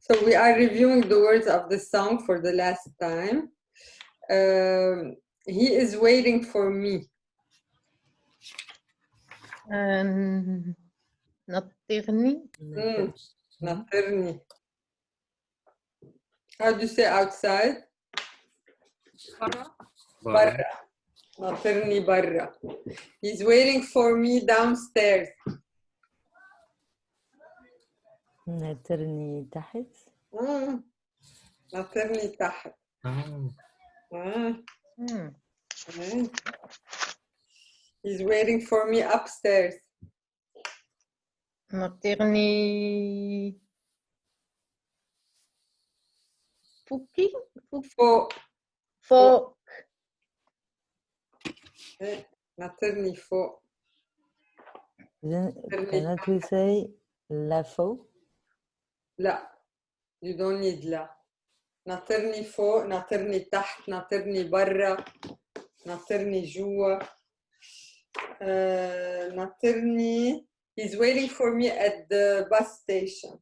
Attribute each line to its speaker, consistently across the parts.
Speaker 1: So we are reviewing the words of the song for the last time. He is waiting for me.
Speaker 2: نطرني.
Speaker 1: نطرني. How do you say outside? برا. نطرني برا. He's waiting for me downstairs.
Speaker 3: نطرني تحت.
Speaker 1: نطرني تحت. He's waiting for me upstairs.
Speaker 2: نطرني فوقي.
Speaker 1: فوق.
Speaker 2: فوق.
Speaker 1: نطرني فوق.
Speaker 3: Then cannot we say la faux?
Speaker 1: لا. You don't need لا. نطرني فوق، نطرني تحت، نطرني برا، نطرني جوا. نطرني. He's waiting for me at the bus station.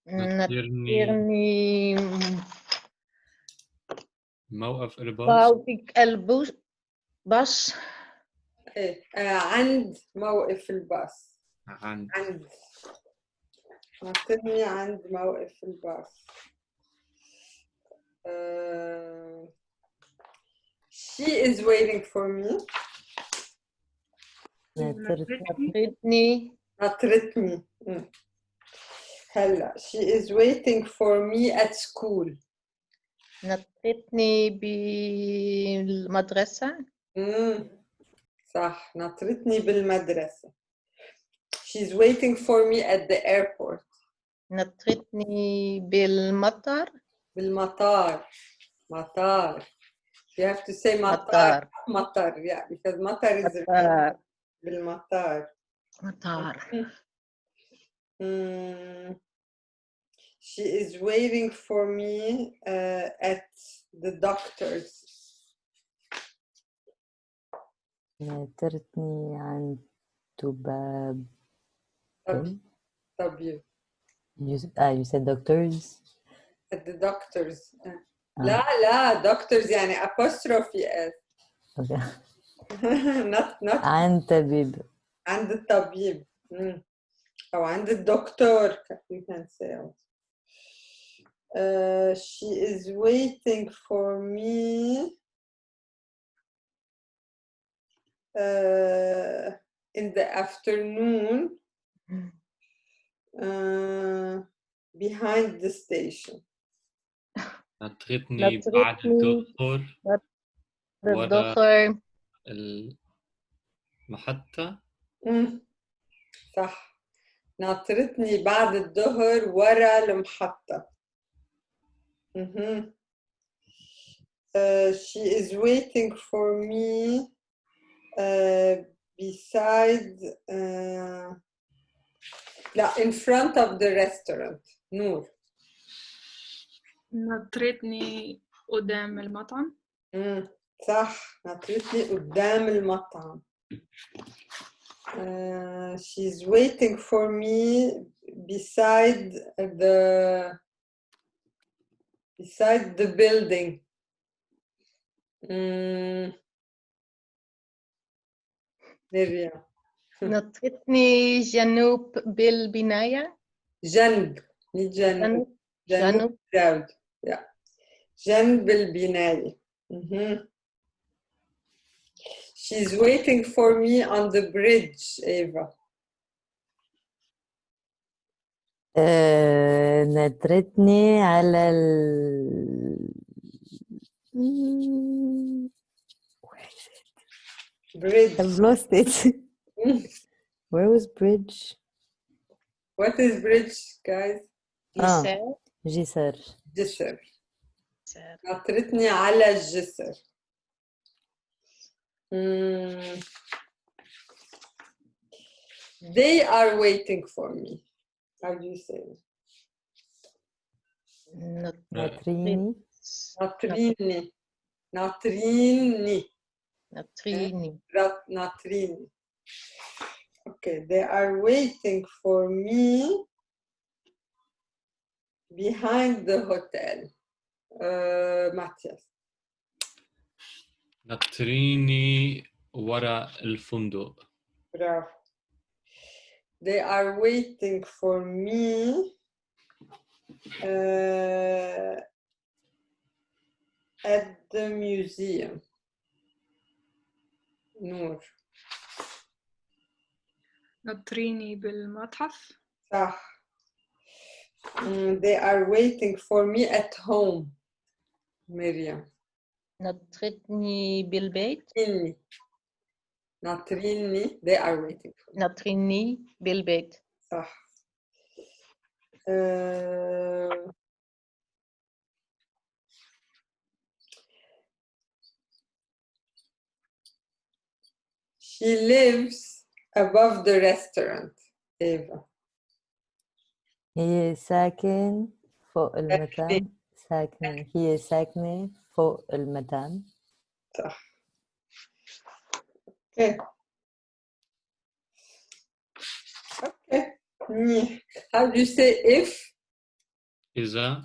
Speaker 2: نطرني
Speaker 4: موقف
Speaker 2: الباص. باص.
Speaker 1: ايه عند موقف الباص.
Speaker 4: عند.
Speaker 1: نطرني عند موقف الباص. She is waiting for me.
Speaker 2: نطرتني.
Speaker 1: هلا she is waiting for me at school.
Speaker 2: نطرتني بالمدرسة.
Speaker 1: صح. نطرتني بالمدرسة. She's waiting for me at the airport.
Speaker 2: نطرتني بالمطار.
Speaker 1: بالمطار. مطار. You have to say مطار. مطار. Yeah, because مطار is
Speaker 2: مطار.
Speaker 1: بالمطار.
Speaker 2: مطار.
Speaker 1: She is waiting for me at the doctor's.
Speaker 3: نطرتني عند باب.
Speaker 1: طبيب.
Speaker 3: You said doctors.
Speaker 1: At the doctor's. لا doctors يعني apostrophe s.
Speaker 3: Okay.
Speaker 1: not
Speaker 3: عند طبيب.
Speaker 1: عند الطبيب. أو عند الدكتور. You can say also. She is waiting for me in the afternoon behind the station.
Speaker 4: نطرتني بعد الدكتور.
Speaker 2: الدكتور.
Speaker 4: المحطة.
Speaker 1: صح. ناطرتني بعد الظهر ورا المحطة. She is waiting for me beside لا in front of the restaurant. نور.
Speaker 5: نطرتني قدام المطعم.
Speaker 1: صح. نطرتني قدام المطعم. She's waiting for me beside the building. نريا.
Speaker 2: نطرتني جنوب بالبناية.
Speaker 1: جنب. جنوب. جنوب. جنب البناية. She's waiting for me on the bridge, Eva.
Speaker 3: نطرتني على Where is it?
Speaker 1: Bridge.
Speaker 3: I've lost it. Where was bridge?
Speaker 1: What is bridge, guys?
Speaker 3: جسر.
Speaker 1: جسر. نطرتني على الجسر. They are waiting for me. How do you say it?
Speaker 3: نطريني.
Speaker 1: نطريني. نطريني.
Speaker 2: نطريني.
Speaker 1: نطريني. Okay, they are waiting for me behind the hotel. Matthias.
Speaker 4: ناطريني ورا الفندق.
Speaker 1: Bravo. They are waiting for me at the museum. Noor.
Speaker 5: ناطريني بالمتحف.
Speaker 1: صح. They are waiting for me at home. Miriam.
Speaker 2: نطرتني بالبيت.
Speaker 1: إني. ناطريني. They are waiting for me.
Speaker 2: نطرني بالبيت.
Speaker 1: صح. She lives above the restaurant. Eva.
Speaker 3: هي ساكن فوق المطعم. هي ساكنة فوق المطعم.
Speaker 1: صح. Okay. Okay. How do you say if?
Speaker 4: إذا.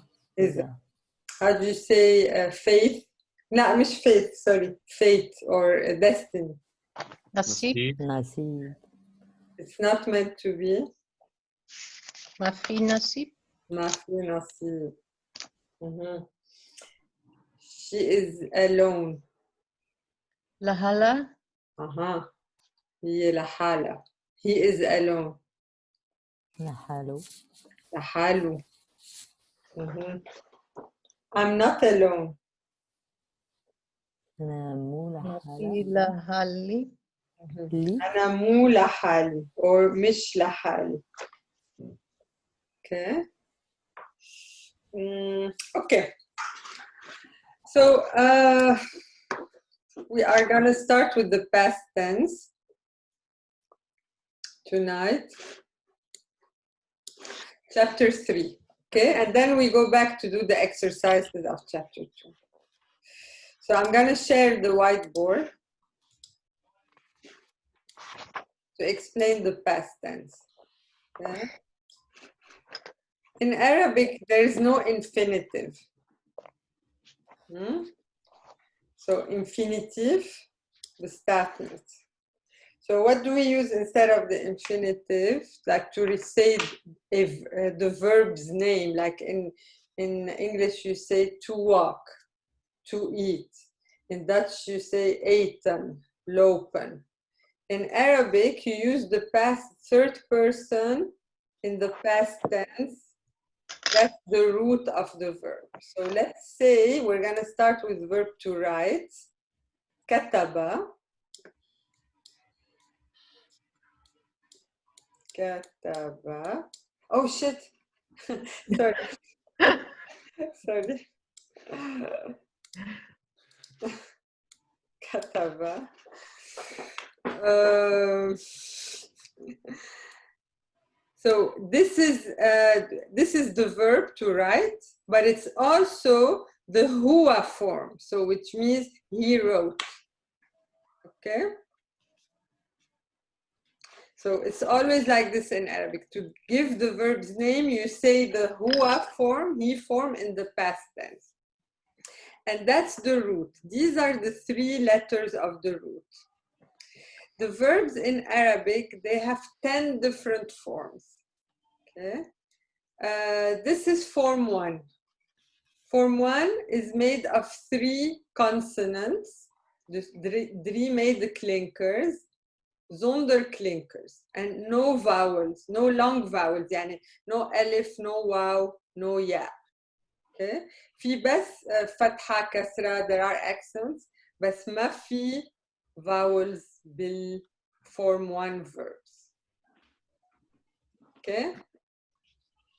Speaker 1: How do you say faith? لا مش faith, sorry. Fate or destiny.
Speaker 2: نصيب.
Speaker 3: نصيب.
Speaker 1: It's not meant to be.
Speaker 2: ما في نصيب.
Speaker 1: ما في نصيب. She is alone.
Speaker 2: لهلا.
Speaker 1: هي لحالها. He is alone.
Speaker 3: لحاله.
Speaker 1: لحاله. I'm not alone.
Speaker 3: أنا مو
Speaker 2: ما في
Speaker 3: لحالي.
Speaker 2: لهالي.
Speaker 1: أنا مو لحالي or مش لحالي. Okay. Okay. So we are gonna start with the past tense tonight. Chapter 3. Okay, and then we go back to do the exercises of chapter 2. So I'm gonna share the whiteboard to explain the past tense. Okay? In Arabic, there is no infinitive. So infinitive, the statement. So what do we use instead of the infinitive? Like to say the verb's name, like in English you say to walk, to eat. In Dutch you say eten, lopen. In Arabic you use the past third person in the past tense. That's the root of the verb. So let's say we're gonna start with verb to write. Kataba. Kataba. Oh shit. Sorry. Sorry. Kataba. So this is the verb to write, but it's also the hua form. So which means he wrote. Okay. So it's always like this in Arabic. To give the verb's name, you say the hua form, he form in the past tense. And that's the root. These are the 3 letters of the root. The verbs in Arabic, they have 10 different forms. Okay. This is form 1. Form 1 is made of 3 consonants. The 3 made the clinkers. Zonder clinkers and no vowels, no long vowels, يعني no alif, no wow, no ya. Okay. في بس فتحة كسرة, there are accents, بس ما في vowels بال form 1 verbs. Okay.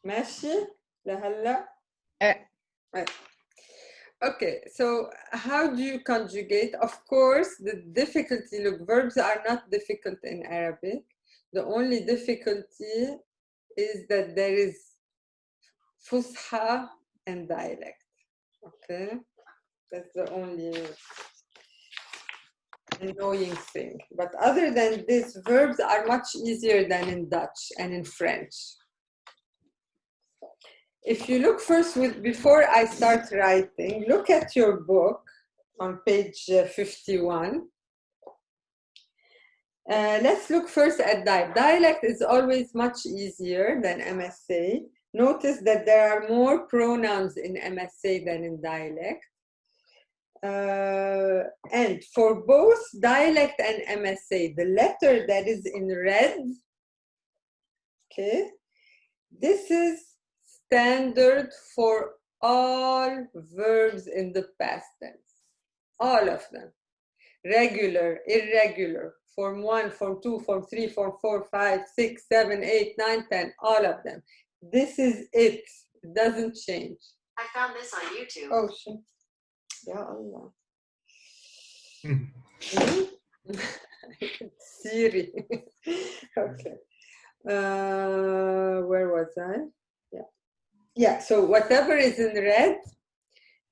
Speaker 1: ماشي لهلا. Okay, so how do you conjugate? Of course, the difficulty, look, verbs are not difficult in Arabic. The only difficulty is that there is fusha and dialect. Okay, that's the only annoying thing. But other than this, verbs are much easier than in Dutch and in French. if you look first before I start writing, look at your book on page 51. Let's look first at dialect. Dialect is always much easier than MSA. Notice that there are more pronouns in MSA than in dialect. And for both dialect and MSA, the letter that is in red, okay, this is standard for all verbs in the past tense. All of them. Regular, irregular, form 1, form 2, form 3, form 4, 5, 6, 7, 8, 9, 10, all of them. This is it. It doesn't change.
Speaker 6: I found this on YouTube.
Speaker 1: Oh, shit. Ya Allah. Siri. Okay. Where was I? Yeah. Yeah, so whatever is in red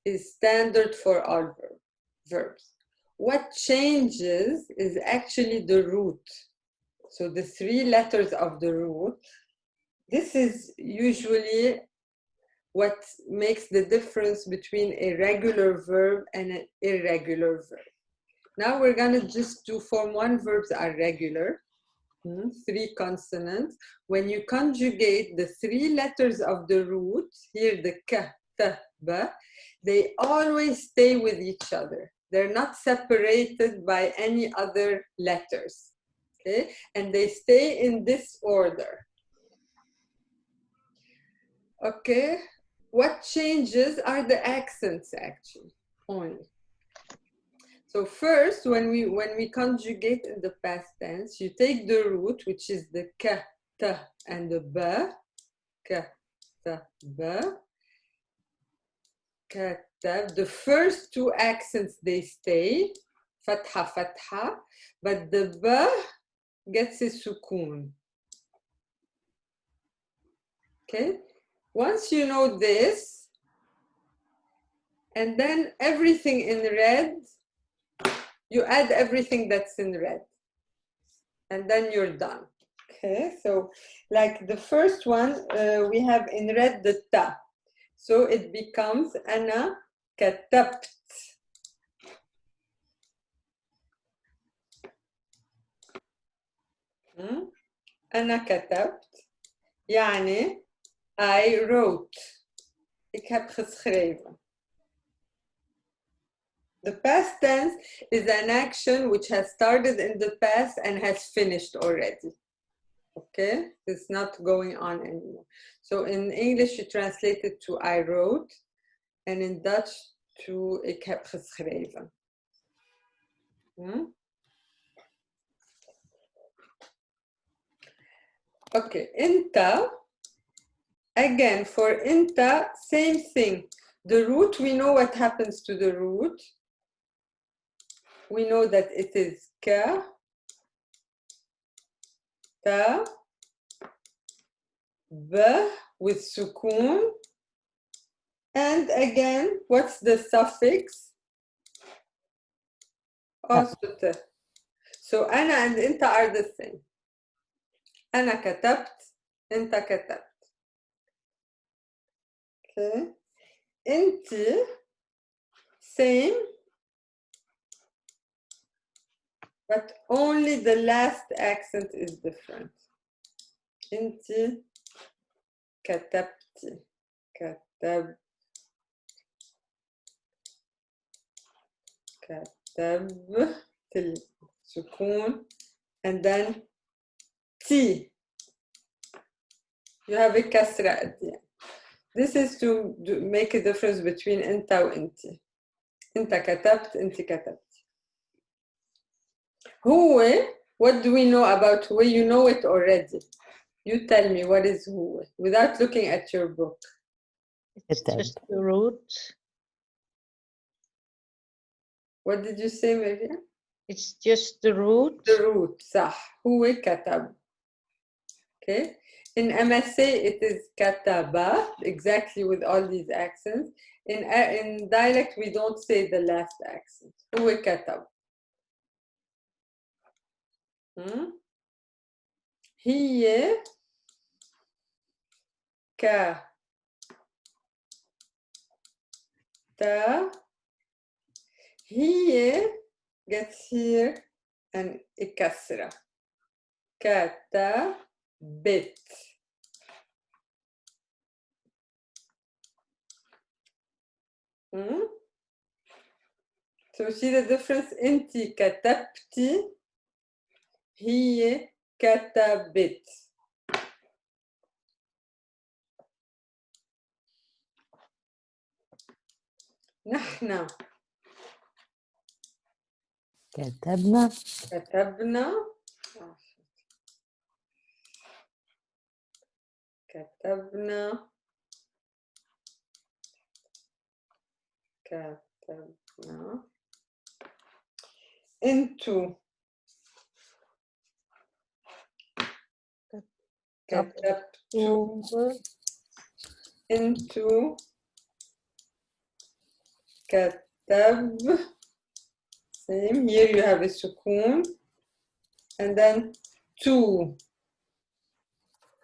Speaker 1: is standard for all verbs. What changes is actually the root. So the 3 letters of the root, this is usually what makes the difference between a regular verb and an irregular verb. Now we're going to just do form 1 verbs are regular, 3 consonants. When you conjugate the 3 letters of the root, here the ka, ta, ba, they always stay with each other. They're not separated by any other letters, okay? And they stay in this order. Okay, what changes are the accents actually, only. So first, when we conjugate in the past tense, you take the root, which is the ka, ta, and the ba, ka, ta, ba, ka, ta. The first 2 accents, they stay, fatha, fatha, but the ba gets a sukoon. Okay, once you know this, and then everything in red, you add everything that's in red, and then you're done. Okay, so like the first one, we have in red the ta. So it becomes ana katabt. Ana katabt. Yani, I wrote. Ik heb geschreven. The past tense is an action which has started in the past and has finished already. Okay, it's not going on anymore. So in English, you translate it to I wrote, and in Dutch to ik heb geschreven. Okay, inta, again, for inta, same thing. The root, we know what happens to the root. We know that it is ka, ta, ba with sukoon. And again, what's the suffix? Also ta. So ana and inta are the same. Ana katabt, inta katabt. Okay. Inti, same. But only the last accent is different. Inti katabti. Katab. Katab. Till sukoon. And then ti. You have a kasra at the end. This is to make a difference between inta and inti. Inta katabt, inti katabt. Huwe, what do we know about huwe? You know it already. You tell me, what is huwe? Without looking at your book.
Speaker 2: It's just the root.
Speaker 1: What did you say, Maria?
Speaker 2: It's just the root.
Speaker 1: The root, صح. Huwe katab. Okay. In MSA, it is kataba, exactly with all these accents. In dialect, we don't say the last accent. Huwe katab. هي كتا هي gets here and كسرة كتبت. So see the difference. انتي كتبتي هي كتبت. نحن
Speaker 3: كتبنا
Speaker 1: كتبنا كتبنا انتو كتبتوا انتو كتب. Same. Here you have a sukun and then to.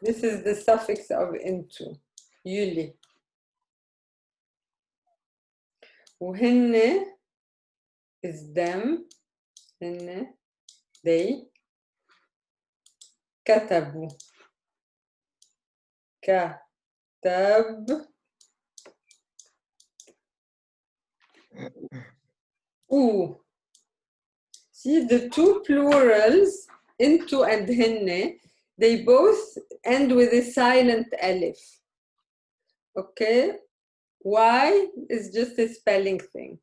Speaker 1: This is the suffix of into. يلي. وهن is them. هن they. كتبوا. كتب. Ooh. See the two plurals, into and henne, they both end with a silent alif. Okay? Why is just a spelling thing.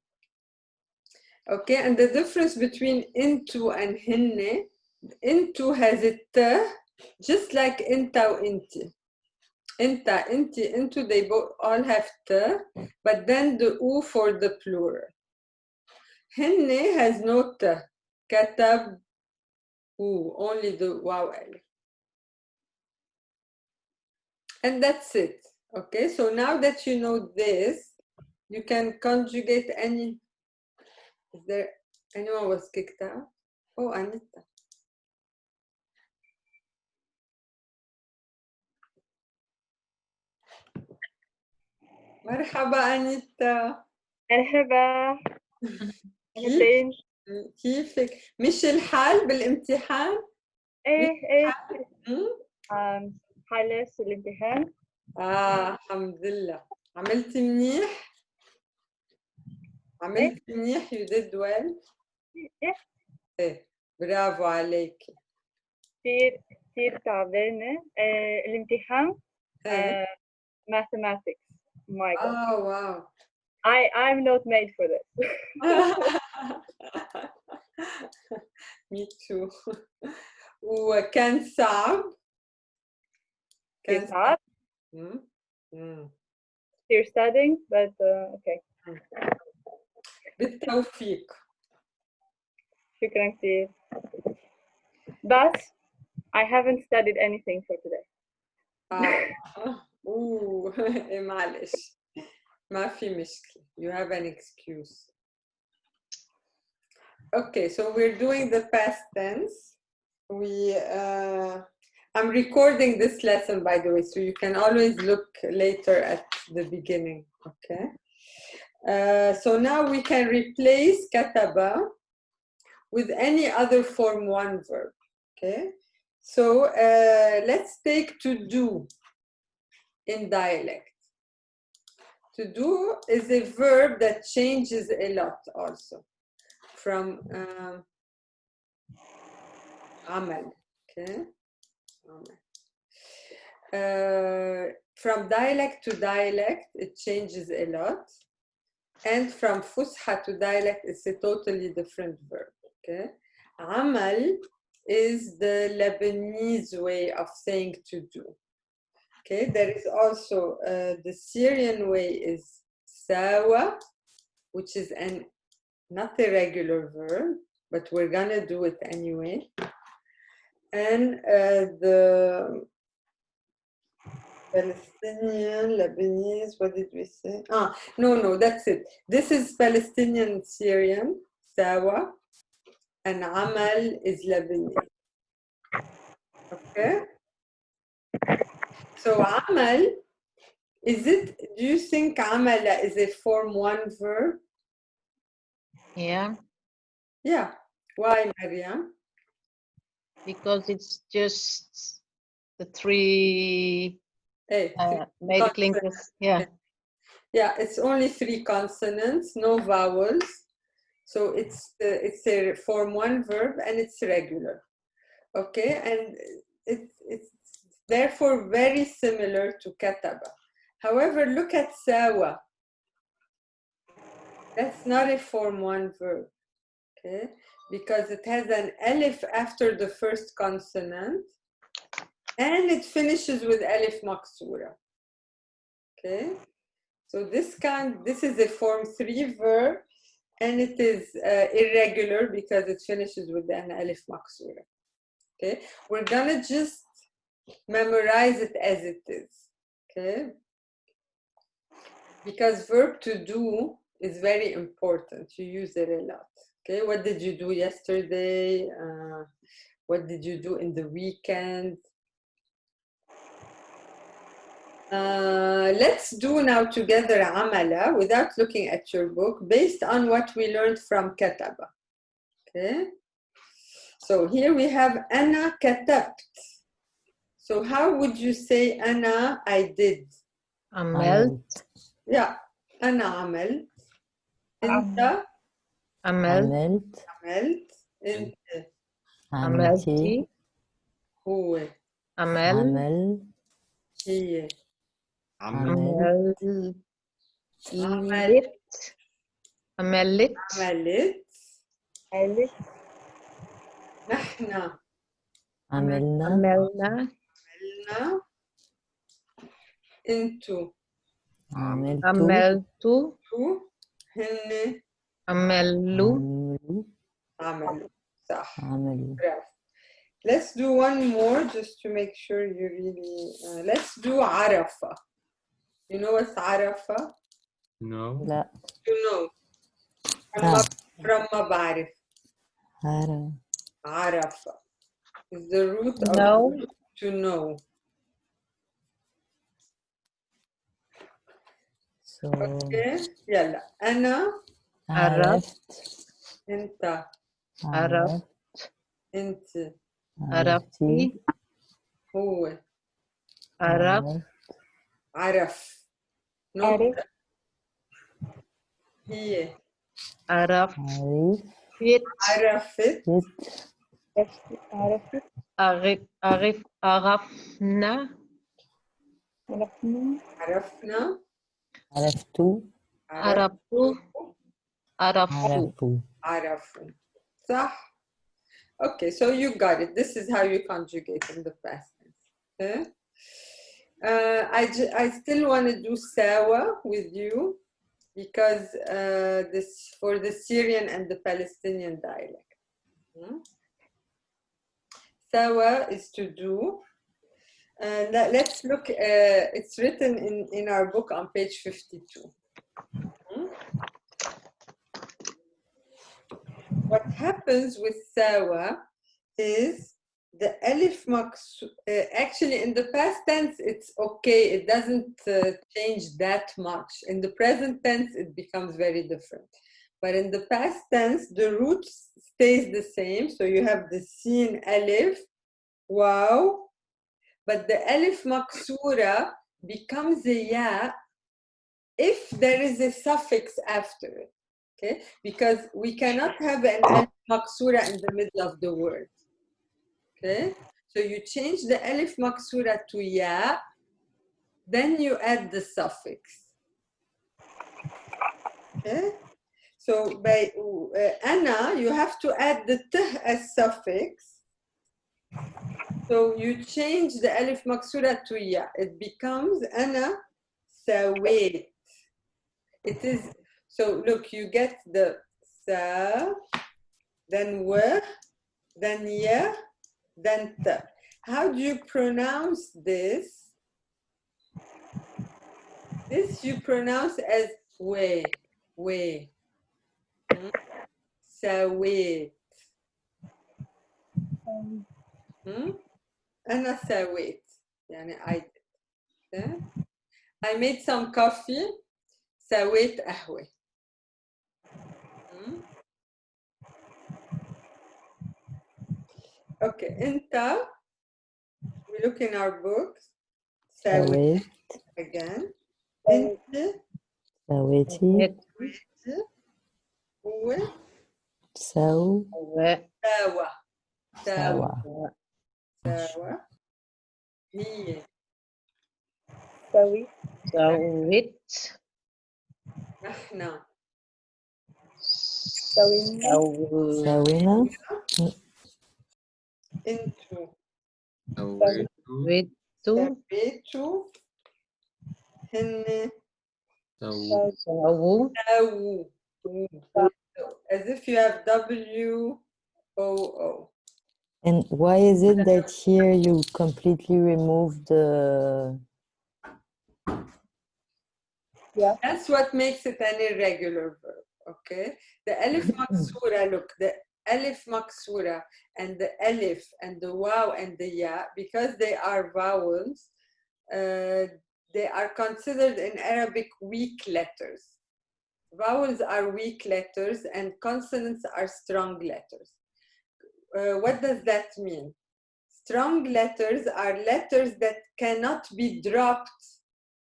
Speaker 1: Okay, and the difference between into and henne, into has a t, just like inta or inti. Inta, inti, into, they both all have t, but then the u for the plural. Henne has no t. Katab, only the waw alif. And that's it. Okay, so now that you know this, you can conjugate any. Is there anyone was kicked out? Oh, Anita. مرحبا أنيتا.
Speaker 7: مرحبا. أهلين.
Speaker 1: كيفك؟ مش الحال بالامتحان؟
Speaker 7: ايه خلص الامتحان.
Speaker 1: الحمد لله. عملتي منيح؟ عملتي منيح. You did well. ايه برافو عليكي.
Speaker 7: كتير تعبانة. الامتحان mathematics. My God.
Speaker 1: Oh wow.
Speaker 7: I'm not made for this.
Speaker 1: Me too. وكان صعب.
Speaker 7: كان صعب. You're studying, but okay.
Speaker 1: بالتوفيق.
Speaker 7: شكرا كتير. But I haven't studied anything for today.
Speaker 1: معلش. ما في مشكلة. You have an excuse. Okay, so we're doing the past tense. I'm recording this lesson, by the way, so you can always look later at the beginning, okay? So now we can replace kataba with any other form one verb, okay? So let's take to do in dialect. To do is a verb that changes a lot also. From amal, okay? From dialect to dialect, it changes a lot. And from fusha to dialect, it's a totally different verb, okay? Amal is the Lebanese way of saying to do. Okay, there is also the Syrian way is sawa, which is not a regular verb, but we're gonna do it anyway. And the Palestinian, Lebanese, what did we say? No, that's it. This is Palestinian Syrian, sawa, and amal is Lebanese. Okay? So amal do you think عمل is a form 1 verb?
Speaker 2: Yeah,
Speaker 1: Yeah. Why, Mariam?
Speaker 2: because it's just the three
Speaker 1: Hey,
Speaker 2: medical
Speaker 1: consonants.
Speaker 2: yeah.
Speaker 1: Yeah, it's only 3 consonants, no vowels. So it's a form 1 verb and it's regular. Okay, and it's therefore very similar to kataba. However, look at sawa. That's not a form 1 verb. Okay, because it has an alif after the first consonant and it finishes with alif maksura. Okay, so this is a form 3 verb and it is irregular because it finishes with an alif maksura. Okay, we're gonna just memorize it as it is. Okay, because verb to do is very important. You use it a lot. Okay, what did you do yesterday? What did you do in the weekend? Let's do now together amala without looking at your book based on what we learned from kataba. Okay, so here we have ana katabt. So how would you say ana I did?
Speaker 2: عملت
Speaker 1: Yeah, ana عملت. انت
Speaker 2: عملت
Speaker 1: عملت. انت
Speaker 2: عملتي
Speaker 1: هو
Speaker 2: عمل
Speaker 1: هي
Speaker 2: عملت
Speaker 1: عملت
Speaker 2: عملت
Speaker 1: عملت
Speaker 7: عملت
Speaker 1: نحن
Speaker 3: عملنا
Speaker 2: عملنا
Speaker 1: عملنا انتو
Speaker 3: عملت
Speaker 2: عملت
Speaker 1: هن
Speaker 2: عملوا
Speaker 1: عملوا صح
Speaker 3: عملوا
Speaker 1: برافو. Let's do one more just to make sure you really let's do عرفة. You know what's عرفة?
Speaker 4: No.
Speaker 3: لا
Speaker 1: To know from ما بعرف.
Speaker 3: عرف
Speaker 1: عرفة is the root of
Speaker 2: No.
Speaker 1: to know.
Speaker 3: so
Speaker 1: Okay يلا أنا
Speaker 3: عرفت
Speaker 1: أنت
Speaker 3: عرفت
Speaker 1: أنت
Speaker 2: عرفتي
Speaker 1: هو
Speaker 2: عرف
Speaker 1: عرف
Speaker 7: عرف.
Speaker 1: نقطة هي
Speaker 2: عرفت
Speaker 3: عرفت
Speaker 1: عرفت
Speaker 2: عرفنا
Speaker 1: عرفنا
Speaker 3: عرفتوا
Speaker 2: عرفتوا عرفتوا
Speaker 3: عرفوا
Speaker 1: عرفوا صح. Okay, so you got it. This is how you conjugate in the past tense. Okay? I still want to do sawa with you because this for the Syrian and the Palestinian dialect. Sawa is to do. Let's look. It's written in our book on page 52. What happens with sawa is the alif actually in the past tense it's okay, it doesn't change that much. In the present tense it becomes very different, but in the past tense the root stays the same. So you have the sin alif wow, but the alif maksura becomes a ya if there is a suffix after it. Okay, because we cannot have an alif maksura in the middle of the word. Okay, so you change the alif maksura to ya, then you add the suffix. Okay, so by ana, you have to add the t as suffix. So you change the alif maksura to ya. It becomes ana sawait. It is, so look, you get the sa, then wa, then ya, then t. How do you pronounce this? This you pronounce as we. Sawit. أنا سويت يعني I did. Okay? I made some coffee. سويت قهوة. Okay, أنت. We look in our books. سويت. Again. أنت.
Speaker 3: سويتي.
Speaker 1: هو.
Speaker 3: سو.
Speaker 1: سوا.
Speaker 3: سوا.
Speaker 1: سوا. هي.
Speaker 7: سوي.
Speaker 2: سويت.
Speaker 1: نحن.
Speaker 7: سوينا.
Speaker 3: سوينا.
Speaker 1: أنتو.
Speaker 4: سويت
Speaker 1: سويتوا. هن.
Speaker 2: سووا.
Speaker 1: سووا. As if you have W-O-O.
Speaker 3: And why is it that here you completely remove the...
Speaker 7: Yeah.
Speaker 1: That's what makes it an irregular verb, okay? The alif maksura, look, the alif maksura and the alif and the waw and the ya, because they are vowels, they are considered in Arabic weak letters. Vowels are weak letters and consonants are strong letters. What does that mean? Strong letters are letters that cannot be dropped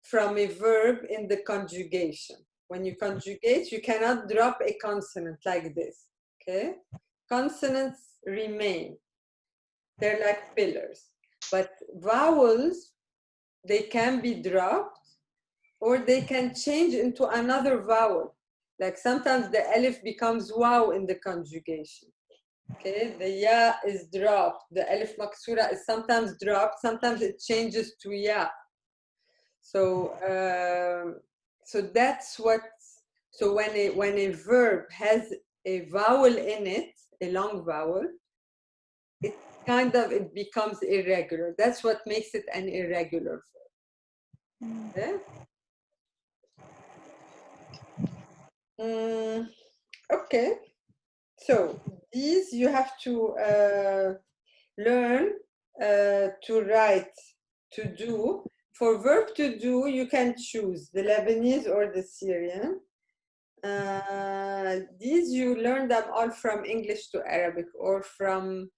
Speaker 1: from a verb in the conjugation. When you conjugate, you cannot drop a consonant like this, okay? Consonants remain. They're like pillars. But vowels, they can be dropped or they can change into another vowel. Like sometimes the alif becomes waw in the conjugation. Okay, the ya is dropped. The alif maksura is sometimes dropped. Sometimes it changes to ya. So, so that's what. So when a verb has a vowel in it, a long vowel, it becomes irregular. That's what makes it an irregular verb. Okay. Okay. So these you have to learn to write, to do. For verb to do, you can choose the Lebanese or the Syrian. These you learn them all from English to Arabic or from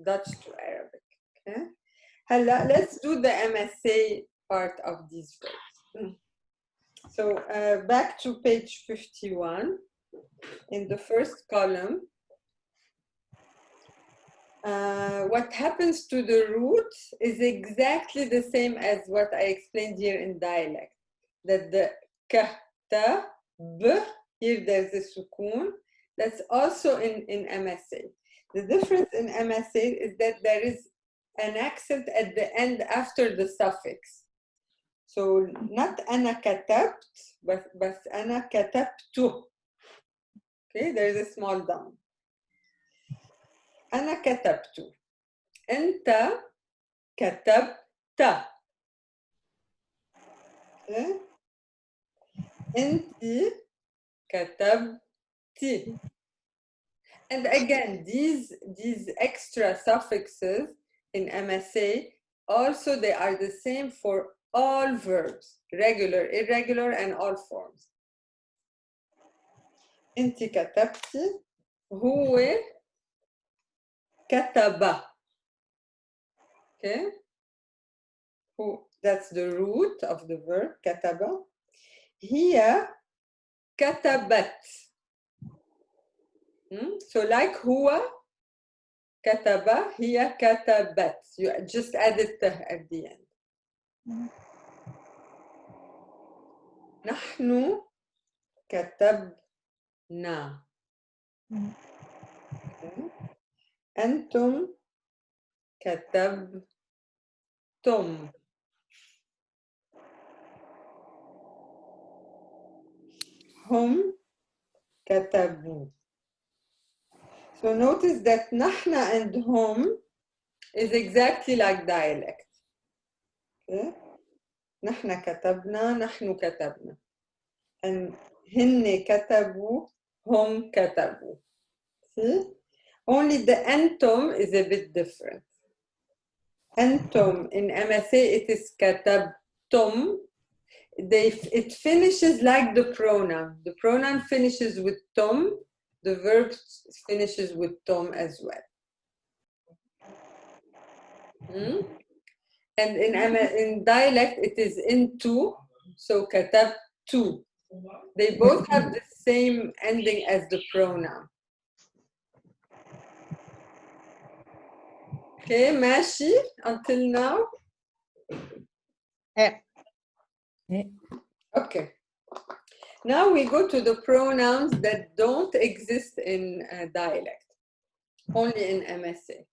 Speaker 1: Dutch to Arabic. Okay. Let's do the MSA part of these verbs. So back to page 51. In the first column, what happens to the root is exactly the same as what I explained here in dialect. That the k, ta, b, here there's a sukun. That's also in MSA. The difference in MSA is that there is an accent at the end after the suffix. So not أنا كتبت, but أنا كتبت. Okay, there is a small down. أنا كتبت. أنت كتبت. Okay. أنت كتبتي. And again, these extra suffixes in MSA, also they are the same for all verbs, regular, irregular, and all forms. أنت كتبتي. هو كتب. Okay. That's the root of the verb, كتب. هي كتبت. So like هو كتب, هي كتبت. You just added the at the end. نحن كتبنا. Okay. أنتم كتبتم. هم كتبوا. So notice that نحن and هم is exactly like dialect. Okay. نحن كتبنا, نحن كتبنا. And هن كتبوا, هم كتبوا. See? Only the أنتم is a bit different. أنتم in MSA it is كتبتم. it finishes like the pronoun. The pronoun finishes with tom. The verb finishes with tom as well. And in dialect, it is into, so كتبت. They both have the same ending as the pronoun. Okay, ماشي until now?
Speaker 2: Yeah.
Speaker 1: Okay. Now we go to the pronouns that don't exist in dialect, only in MSA.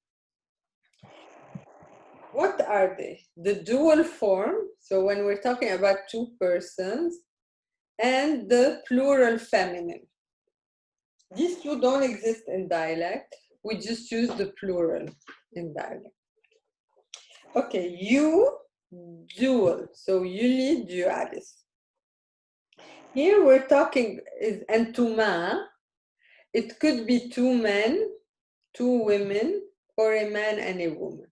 Speaker 1: What are they? The dual form, so when we're talking about two persons, and the plural feminine. These two don't exist in dialect. We just use the plural in dialect. Okay, you, dual, so Yuli, dualis. Here we're talking is entuma. It could be two men, two women, or a man and a woman.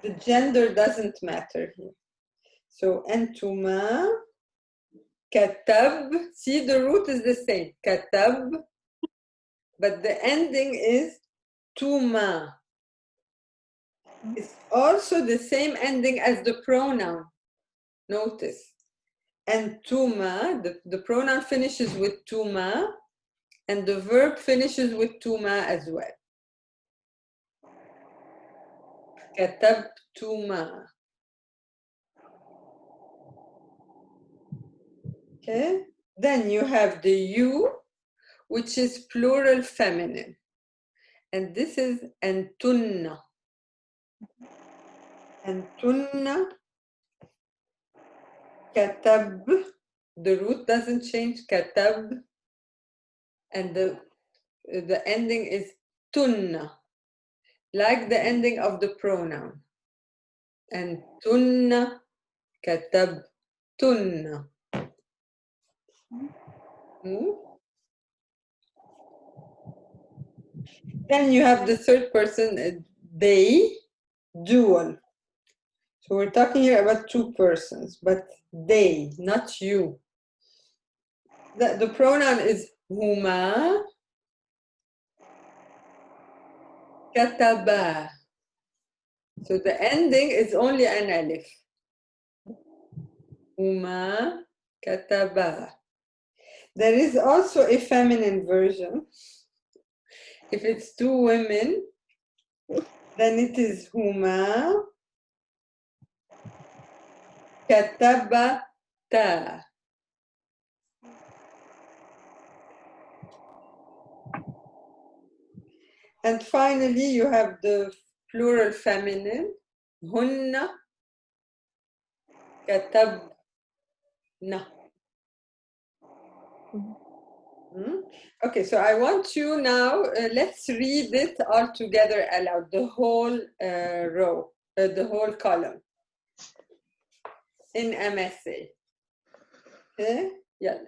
Speaker 1: The gender doesn't matter here. So entuma, katab. See, the root is the same, katab, but the ending is tuma. It's also the same ending as the pronoun. Notice. And tuma, the pronoun finishes with tuma, and the verb finishes with tuma as well. كتبتما. Okay. Then you have the you, which is plural feminine. And this is antunna. Antunna. Katab. The root doesn't change. Katab. And the ending is tunna, like the ending of the pronoun. And tunna, katab, tunna. Then you have the third person, they, dual. So we're talking here about two persons, but they, not you. The pronoun is huma, kataba. So the ending is only an alif. Huma, kataba. There is also a feminine version. If it's two women, then it is huma, katabata. And finally, you have the plural feminine, hunna, katabna. Okay, so I want you now, let's read it all together aloud, the whole row, the whole column in MSA. Okay, yeah.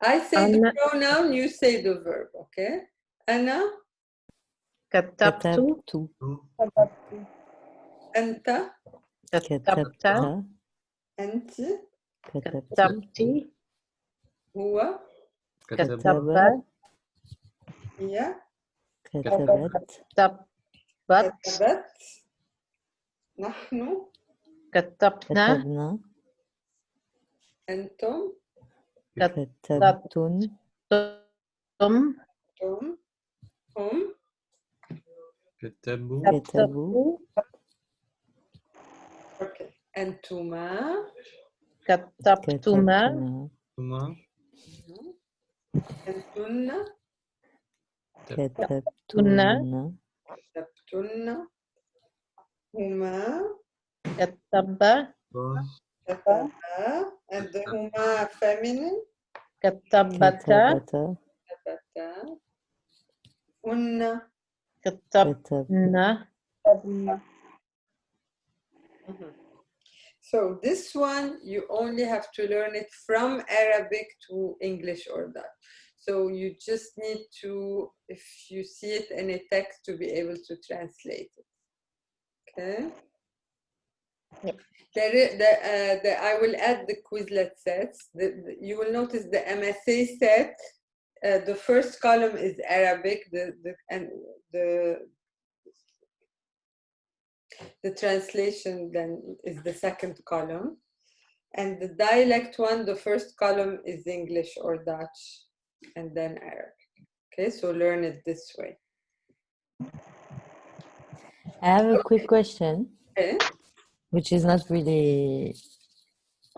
Speaker 1: I say the pronoun, you say the verb, okay? Anna,
Speaker 2: كتبت
Speaker 1: Anta,
Speaker 2: كتبت
Speaker 1: Anti,
Speaker 2: كتبت
Speaker 1: Huwa,
Speaker 2: كتب
Speaker 1: Hiya,
Speaker 3: كتبت
Speaker 2: كتبت
Speaker 1: Katabat, Nahnu,
Speaker 2: كتبنا
Speaker 3: كتبنا
Speaker 1: Antum,
Speaker 3: كتبتن
Speaker 2: ثم
Speaker 1: Tum, Hum,
Speaker 4: كتبوا
Speaker 3: كتبوا
Speaker 1: okay. Antuma,
Speaker 2: كتبتما
Speaker 3: كتبتما
Speaker 4: ثم
Speaker 1: Antunna,
Speaker 3: كتبتن
Speaker 1: Tabtunna, Huma,
Speaker 2: كتب
Speaker 1: Kataba, and the Huma feminine,
Speaker 2: كتبت
Speaker 3: كتبت
Speaker 1: Tabata, Unna.
Speaker 2: كتبنا
Speaker 1: So this one, you only have to learn it from Arabic to English or Dutch. So you just need to, if you see it in a text, to be able to translate it. Okay?
Speaker 2: Yep.
Speaker 1: I will add the Quizlet sets. You will notice the MSA set. The first column is Arabic. The translation then is the second column. And the dialect one, the first column is English or Dutch, and then Arabic. Okay, so learn it this way.
Speaker 3: I have a quick question,
Speaker 1: Okay.
Speaker 3: which is not really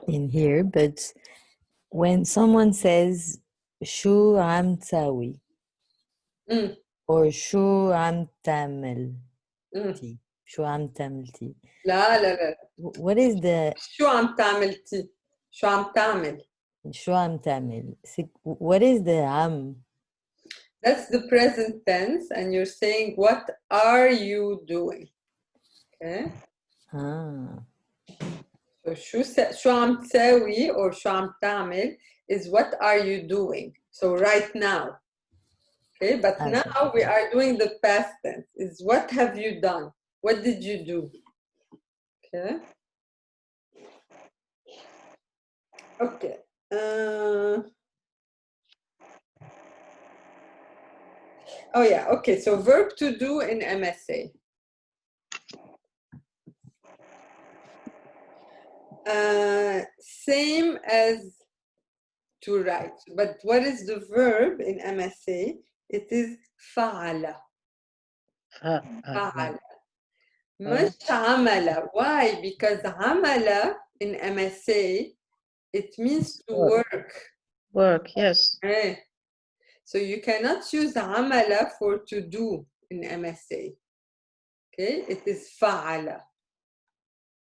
Speaker 3: in here, but when someone says "Shu am tawi"
Speaker 1: Mm.
Speaker 3: or "Shu am tamil,"
Speaker 1: Mm.
Speaker 3: "Shu am tamilti,"
Speaker 1: لا لا لا
Speaker 3: what is the
Speaker 1: شو عم تعمل تي؟ شو عم تعمل؟
Speaker 3: "Shu am tamil"? What is the am?
Speaker 1: That's the present tense, and you're saying, what are you doing? Okay.
Speaker 3: Ah,
Speaker 1: So شو عم تساوي or شو عم تعمل is what are you doing? So right now. Okay, but
Speaker 3: okay.
Speaker 1: now we are doing the past tense. Is what have you done? What did you do? Okay. Okay. Oh yeah, okay, so verb to do in MSA. Same as to write, but what is the verb in MSA? It is فعل. فعل. مش عمل. Why? Because عمل in MSA, it means to work.
Speaker 2: Work, yes.
Speaker 1: Eh. So you cannot use عمل for to do in MSA. Okay, it is فعل,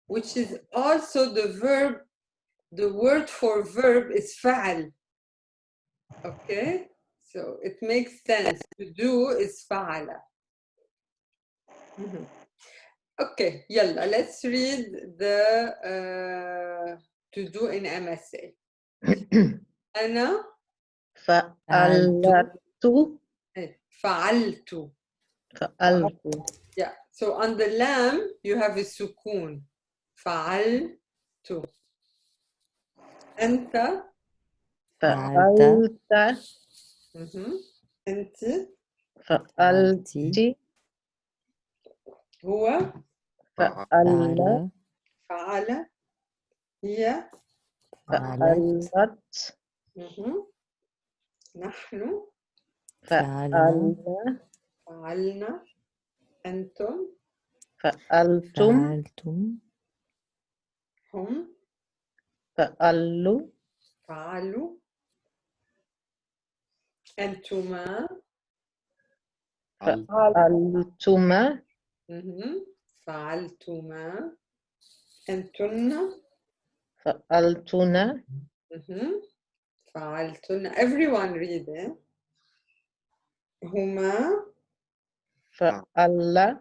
Speaker 1: which is also the verb. The word for verb is فعل. Okay, so it makes sense. To do is فعل. Okay, يلا, let's read the to do in MSA. أنا
Speaker 2: فعلت
Speaker 1: فعلت.
Speaker 2: فعلت
Speaker 1: Yeah, so on the lam you have a sukun. فعلت. أنت.
Speaker 2: فعلت
Speaker 1: أنت.
Speaker 2: فعلت
Speaker 1: هو.
Speaker 2: فعل
Speaker 1: فعل. هي.
Speaker 2: فعلت
Speaker 1: نحن.
Speaker 2: فعلنا
Speaker 1: فعلنا. أنتم.
Speaker 2: فعلتم
Speaker 1: هم.
Speaker 2: فعلوا
Speaker 1: فعلوا. أنتما.
Speaker 2: فعلتما
Speaker 1: فعلتما. أنتن.
Speaker 2: فعلتنا
Speaker 1: فعلتن. Everyone read it. هما.
Speaker 2: فعل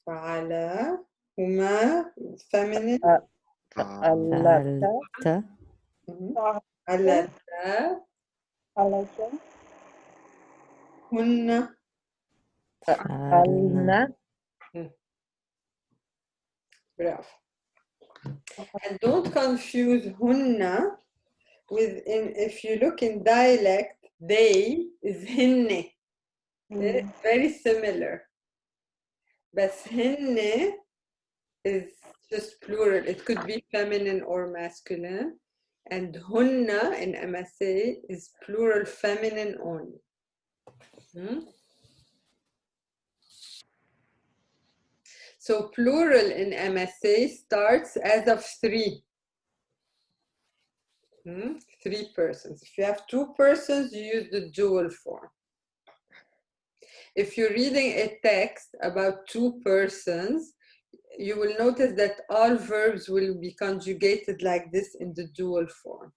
Speaker 1: فعلا. هما feminine.
Speaker 2: فعلت
Speaker 1: فعلتا. هن.
Speaker 2: فعلنا
Speaker 1: Bravo. And don't confuse hunna with, if you look in dialect, they is hinne. It's very similar. But hinne is just plural. It could be feminine or masculine. And hunna in MSA is plural feminine only. So plural in MSA starts as of 3. 3 persons. If you have 2 persons, you use the dual form. If you're reading a text about 2 persons, you will notice that all verbs will be conjugated like this in the dual form.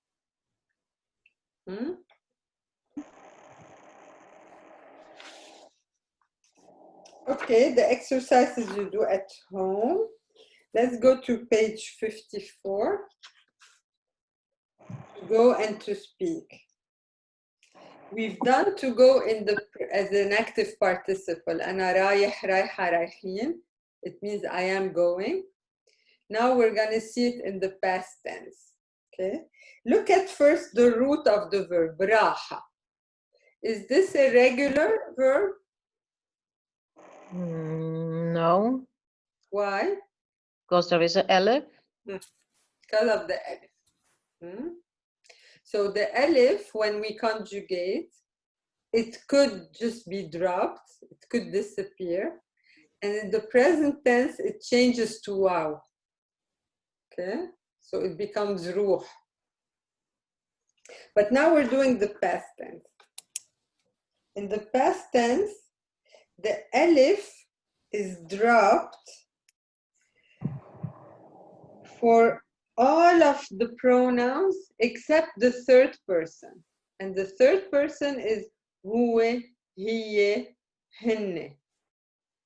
Speaker 1: Okay, the exercises you do at home. Let's go to page 54. To go and to speak. We've done to go in the as an active participle. أنا رايح رايحة رايحين. It means I am going. Now we're going to see it in the past tense. Okay. Look at first the root of the verb, راحة. Is this a regular verb?
Speaker 2: No,
Speaker 1: Why?
Speaker 2: because there is an alif.
Speaker 1: Because of the alif. So the alif, when we conjugate, it could just be dropped, it could disappear, and in the present tense, it changes to waw. Okay, so it becomes ruh. But now we're doing the past tense. In the past tense, the alif is dropped for all of the pronouns except the third person. And the third person is huwe, hiye, hinne.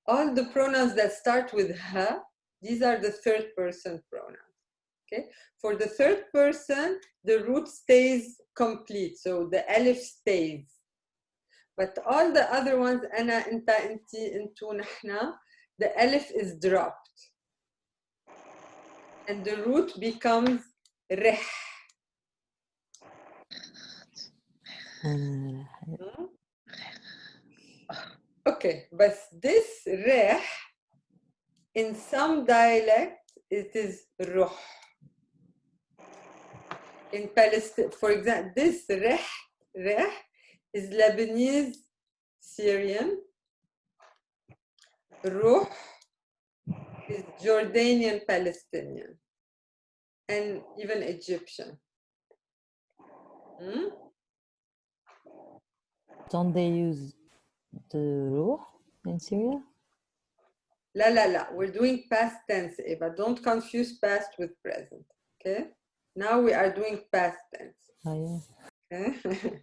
Speaker 1: All the pronouns that start with ha, these are the third person pronouns. Okay? For the third person, the root stays complete, so the alif stays. But all the other ones, ana, inta, inti, intu, nahna, the alif is dropped. And the root becomes rih. Okay, but this rih, in some dialect, it is ruh. In Palestine, for example, this rih is Lebanese Syrian. Ruh is Jordanian Palestinian. And even Egyptian.
Speaker 3: Don't they use the ruh in Syria?
Speaker 1: La la la, we're doing past tense, Eva. Don't confuse past with present. Okay? Now we are doing past tense.
Speaker 3: Oh, yeah.
Speaker 1: Okay?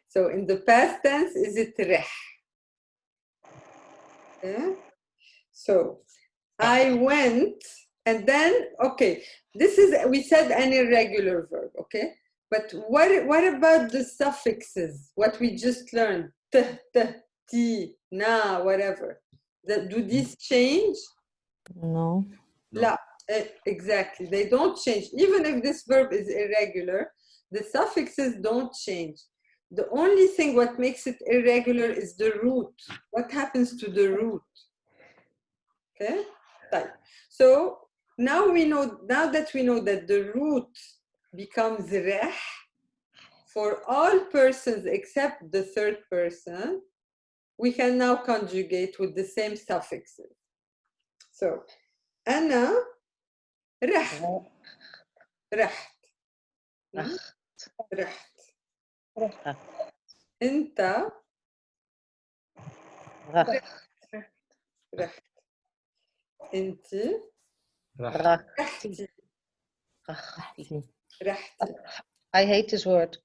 Speaker 1: So in the past tense, is it rih? Okay? So I went, and then, okay, this is, we said an irregular verb, okay? But what about the suffixes? What we just learned, t, ti, na, whatever. Do these change?
Speaker 3: No.
Speaker 1: La, exactly, they don't change. Even if this verb is irregular, the suffixes don't change. The only thing what makes it irregular is the root. What happens to the root? Okay, so now we know, now that we know that the root becomes reh for all persons except the third person, we can now conjugate with the same suffixes. So, ana رحت رحت رحت انت رحت انت رحتي رحتي.
Speaker 2: I hate this word.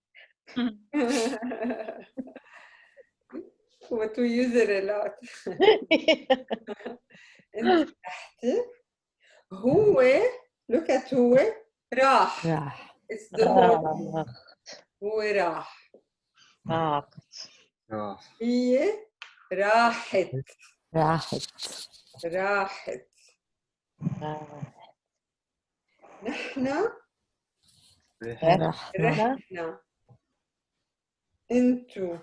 Speaker 1: But we use it a lot. انت رحتي. هو, look at هو راح. It's the whole. هو راح. هي راحت. راحت. نحن رحنا. انتو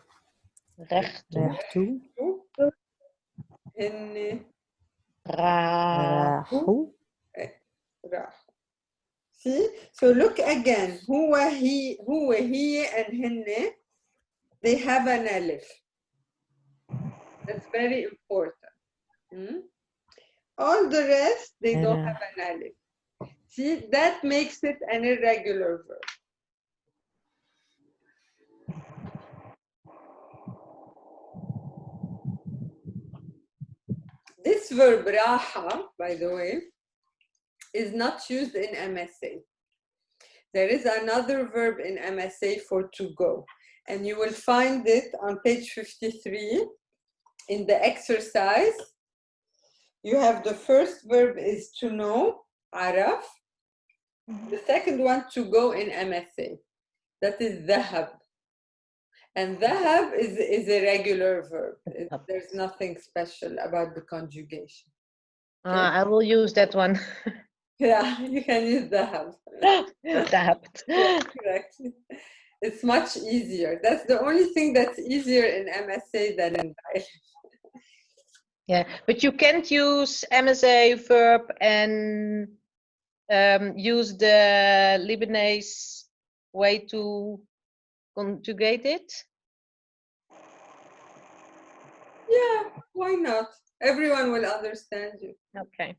Speaker 1: رحتوا. هن راحوا. See? So look again. هو هي and هن, they have an alif. That's very important. All the rest, they don't have an alif. See, that makes it an irregular verb. This verb, raha, by the way, is not used in MSA. There is another verb in MSA for to go, and you will find it on page 53 in the exercise. You have the first verb is to know, araf. The second one, to go in MSA. That is ذهب. And ذهب is a regular verb. There's nothing special about the conjugation.
Speaker 2: I will use that one.
Speaker 1: Yeah, you can use ذهب.
Speaker 2: ذهبت.
Speaker 1: Yeah, correct. It's much easier. That's the only thing that's easier in MSA than in Daily.
Speaker 2: Yeah, but you can't use MSA verb and use the Lebanese way to conjugate it.
Speaker 1: Yeah, why not? Everyone will understand you.
Speaker 2: Okay.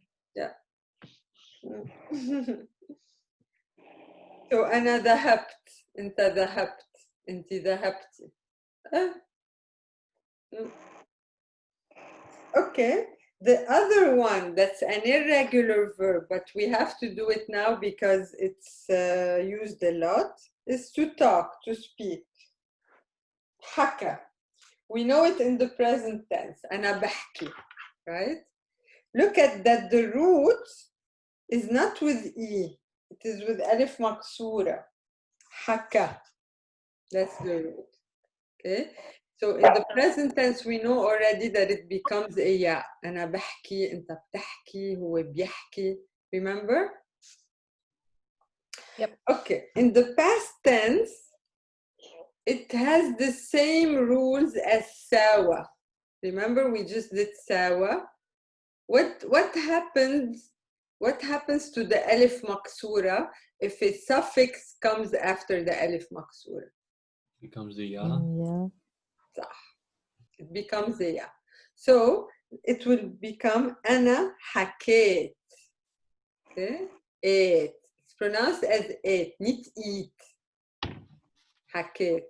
Speaker 1: So أنا ذهبت, أنت ذهبت, أنت ذهبتي. Okay. The other one that's an irregular verb, but we have to do it now because it's used a lot, is to talk, to speak. حكى. We know it in the present tense. أنا بحكي, right? Look at that. The root is not with E. It is with ألف مكسورة. حكى. That's the root. Okay. So in the present tense, we know already that it becomes a ياء. أنا بحكي, أنت بتحكي, هو بيحكي. Remember?
Speaker 2: Yep.
Speaker 1: Okay. In the past tense, it has the same rules as ساوى. Remember, we just did ساوى. What happens to the ألف مكسورة if a suffix comes after the ألف مكسورة?
Speaker 4: Becomes the ya.
Speaker 3: Yeah.
Speaker 1: It becomes a ya. So it will become أنا حكيت. Okay? Ate. It's pronounced as ate, not eat. حكيت.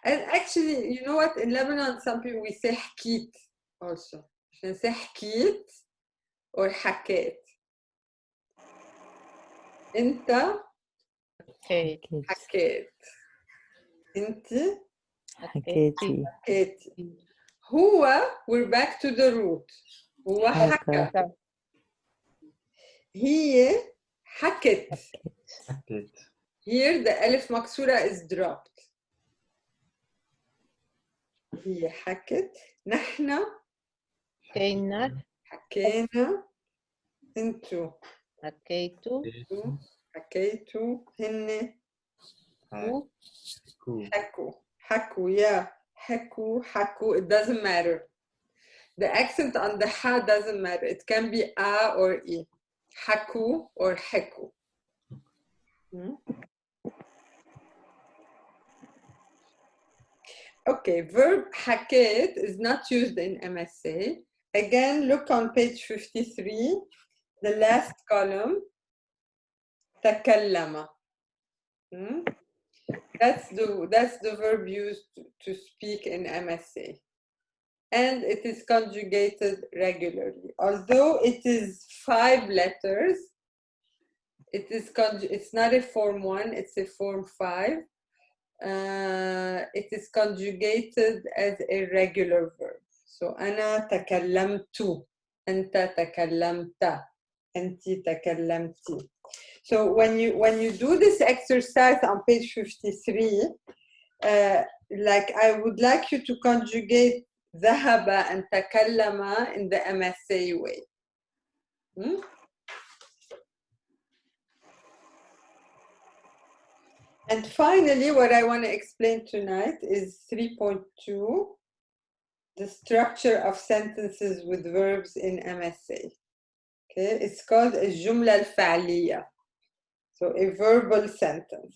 Speaker 1: And actually, you know what? In Lebanon, some people, we say حكيت also. We say حكيت or حكيت. أنت
Speaker 2: Okay.
Speaker 1: حكيت. أنت
Speaker 3: حكيتي.
Speaker 1: حكيتي. هو, we're back to the root. هو حكى.
Speaker 3: حكى.
Speaker 1: هي حكت.
Speaker 4: Hakit.
Speaker 1: Here the ألف مكسورة is dropped. هي حكت. نحن
Speaker 2: حكينا.
Speaker 1: حكينا. انتو
Speaker 2: حكيتو.
Speaker 1: حكيتوا. هن
Speaker 4: Haku.
Speaker 1: حكوا. حكوا. Yeah. حكوا. حكوا. It doesn't matter. The accent on the ha doesn't matter. It can be a or e. حكوا or حكوا. Okay, verb حكيت is not used in MSA. Again, look on page 53, the last column. تكلم. That's the verb used to speak in MSA. And it is conjugated regularly. Although it is 5 letters, it's not a form 1, it's a form 5. It is conjugated as a regular verb. So أنا تكلمت, أنت تكلمت, أنت تكلمتي. So when you do this exercise on page 53, like I would like you to conjugate ذهب and تكلم in the MSA way. And finally, what I want to explain tonight is 3.2, the structure of sentences with verbs in MSA. Okay, it's called a الجملة الفعلية. So a verbal sentence.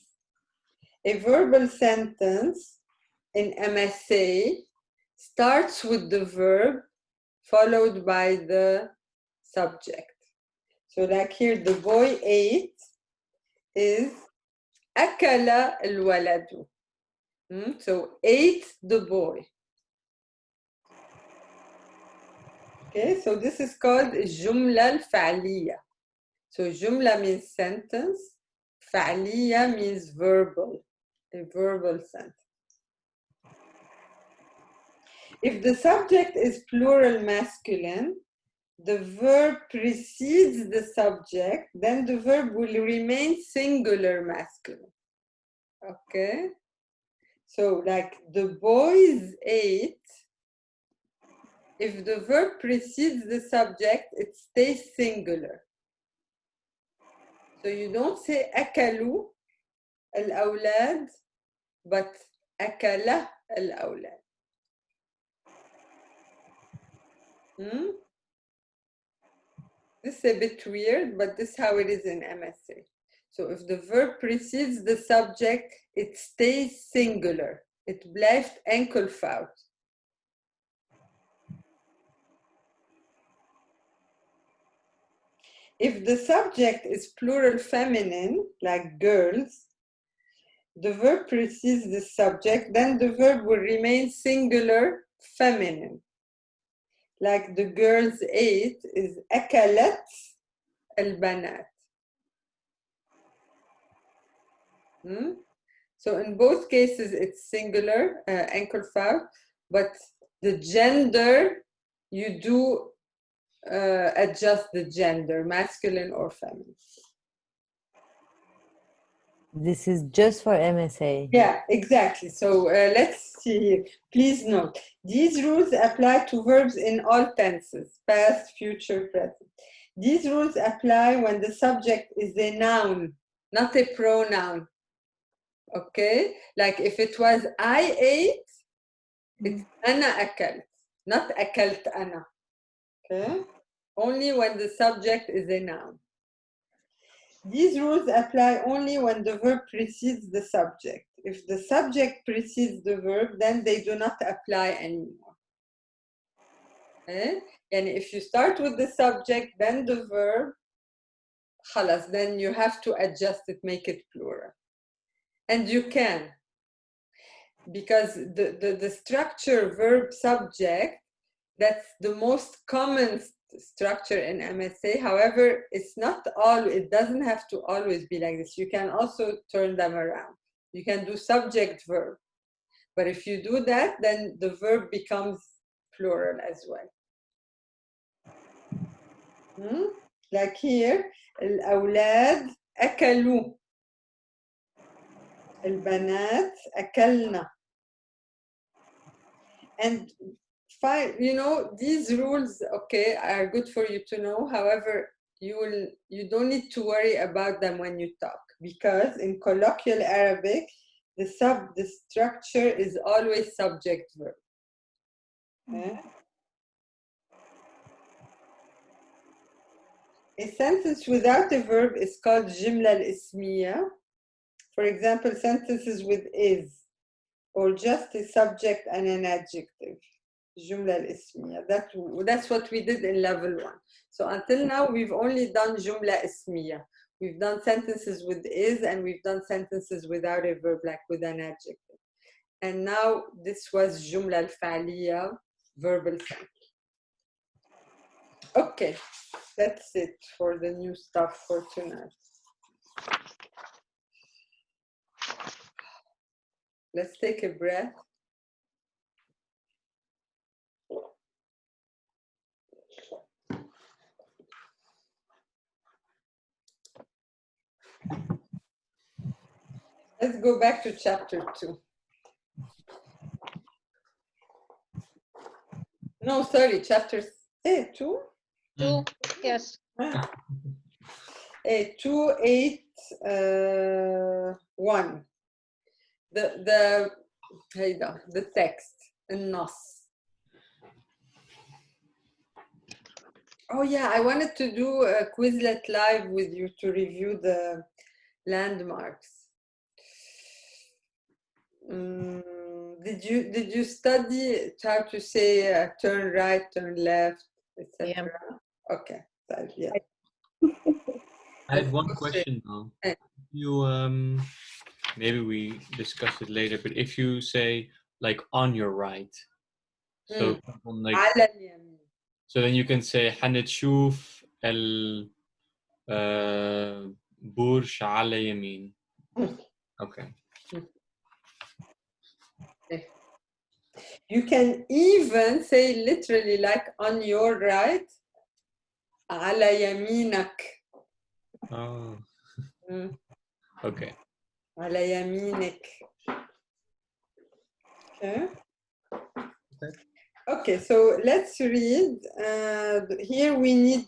Speaker 1: A verbal sentence in MSA starts with the verb followed by the subject. So like here, the boy ate is أكل الولد. So ate the boy. Okay, so this is called الجملة الفعلية. So جملة means sentence, فعلية means verbal, a verbal sentence. If the subject is plural masculine, the verb precedes the subject, then the verb will remain singular masculine. Okay? So like the boys ate, if the verb precedes the subject, it stays singular. So you don't say أكلوا الأولاد, but أكل الأولاد. This is a bit weird, but this is how it is in MSA. So if the verb precedes the subject, it stays singular. Het blijft enkelvoud. If the subject is plural feminine, like girls, the verb precedes the subject, then the verb will remain singular feminine. Like the girls ate is أكلت البنات. So in both cases it's singular, enkelvoud, but the gender, you do adjust the gender, masculine or feminine.
Speaker 3: This is just for MSA.
Speaker 1: Yeah, exactly. So let's see here. Please note, these rules apply to verbs in all tenses, past, future, present. These rules apply when the subject is a noun, not a pronoun. Okay? Like if it was I ate, it's أنا أكلت, not أكلت أنا. Okay? Only when the subject is a noun. These rules apply only when the verb precedes the subject. If the subject precedes the verb, then they do not apply anymore. Okay? And if you start with the subject, then the verb, خلاص, then you have to adjust it, make it plural. And you can, because the structure verb subject, that's the most common structure in MSA. However, it's not all, it doesn't have to always be like this. You can also turn them around. You can do subject verb. But if you do that, then the verb becomes plural as well. Like here, الأولاد أكلوا. البنات أكلنا. And you know, these rules, okay, are good for you to know. However, you don't need to worry about them when you talk, because in colloquial Arabic, the structure is always subject verb. Okay? A sentence without a verb is called jumla al-ismiya. For example, sentences with is, or just a subject and an adjective. Jumla al-ismiya. That's what we did in level 1. So until now, we've only done jumla ismiya. We've done sentences with is, and we've done sentences without a verb, like with an adjective. And now this was jumla al-fa'liya, verbal sentence. Okay, that's it for the new stuff for tonight. Let's take a breath. Let's go back to chapter 2. No, sorry, chapter 2?
Speaker 2: 2, yes.
Speaker 1: 281. The text, النص. Oh yeah, I wanted to do a Quizlet live with you to review the landmarks. Did you study how to say turn right, turn left, etc.?
Speaker 2: Yeah.
Speaker 1: Okay, so, yeah.
Speaker 4: I had one question now. You maybe we discuss it later, but if you say like on your right, so like,
Speaker 1: على اليمين.
Speaker 4: so then you can say حنتشوف برج على يمين. Okay.
Speaker 1: You can even say literally like on your right, على يمينك.
Speaker 4: Oh. Okay.
Speaker 1: على يمينك. Okay. Okay, so let's read. Here we need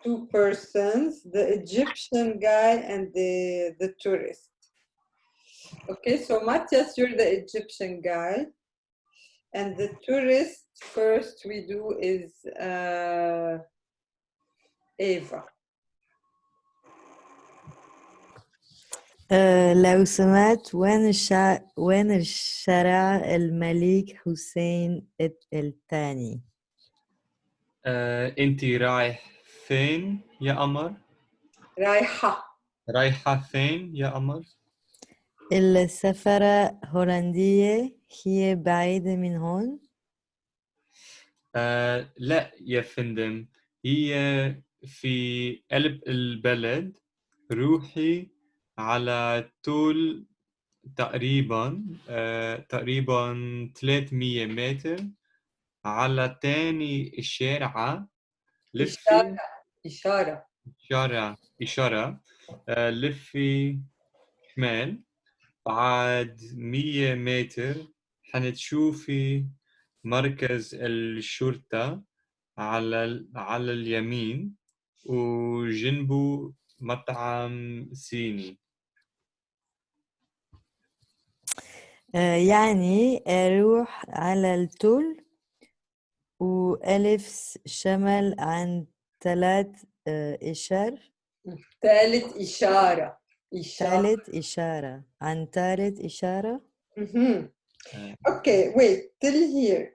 Speaker 1: two persons, the Egyptian guy and the tourist. Okay, so Matthias, you're the Egyptian guy. And the tourist, first we do is Eva.
Speaker 3: لو سمعت وين الشارع الملك حسين الثاني؟
Speaker 4: انت رايح فين يا قمر؟ رايحة فين يا قمر؟
Speaker 3: السفارة هولندية هي بعيدة من هون؟
Speaker 4: لا يا فندم، هي في قلب البلد. روحي على طول تقريبا 300 متر على تاني الشارع. لفي
Speaker 1: إشارة.
Speaker 4: إشارة. لفي شمال بعد 100 متر حنتشوفي مركز الشرطة على اليمين وجنبه مطعم صيني.
Speaker 3: يعني أروح على الطول وألف شمال عن 3 إشار.
Speaker 1: ثالث إشارة.
Speaker 3: ثالث إشارة عن ثالث إشارة.
Speaker 1: Okay, wait till here.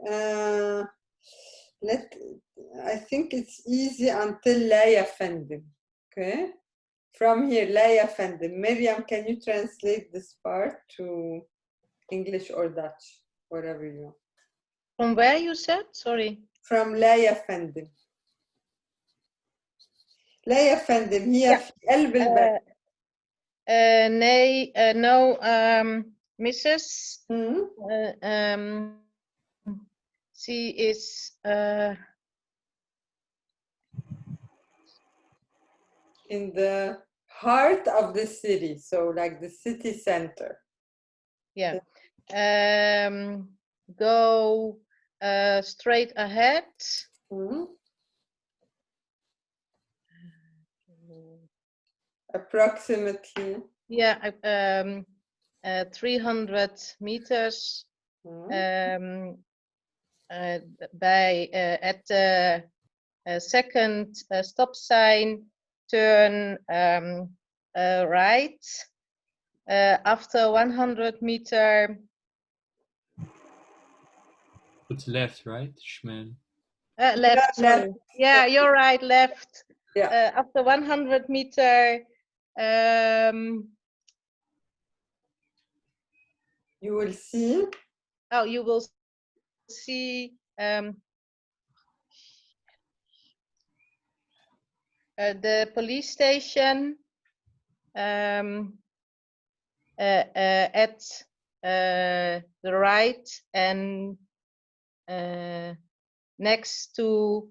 Speaker 1: I think it's easy until لا يا فندم. Okay, from here لا يا فندم. Miriam, can you translate this part to English or Dutch, whatever you want?
Speaker 2: From where you said? Sorry.
Speaker 1: From لا يا فندم. لا يا فندم هي في قلب البلد.
Speaker 2: No, Mrs. She is
Speaker 1: in the heart of the city, so like the city center.
Speaker 2: Yeah. Go straight ahead.
Speaker 1: Approximately.
Speaker 2: Yeah, 300 meters. At the second stop sign, turn right. After 100 meter.
Speaker 4: It's left, right? شمال.
Speaker 2: Left, sorry. Yeah, you're right, left.
Speaker 1: Yeah.
Speaker 2: After 100 meter,
Speaker 1: you will see.
Speaker 2: Oh, you will see the police station at the right and next to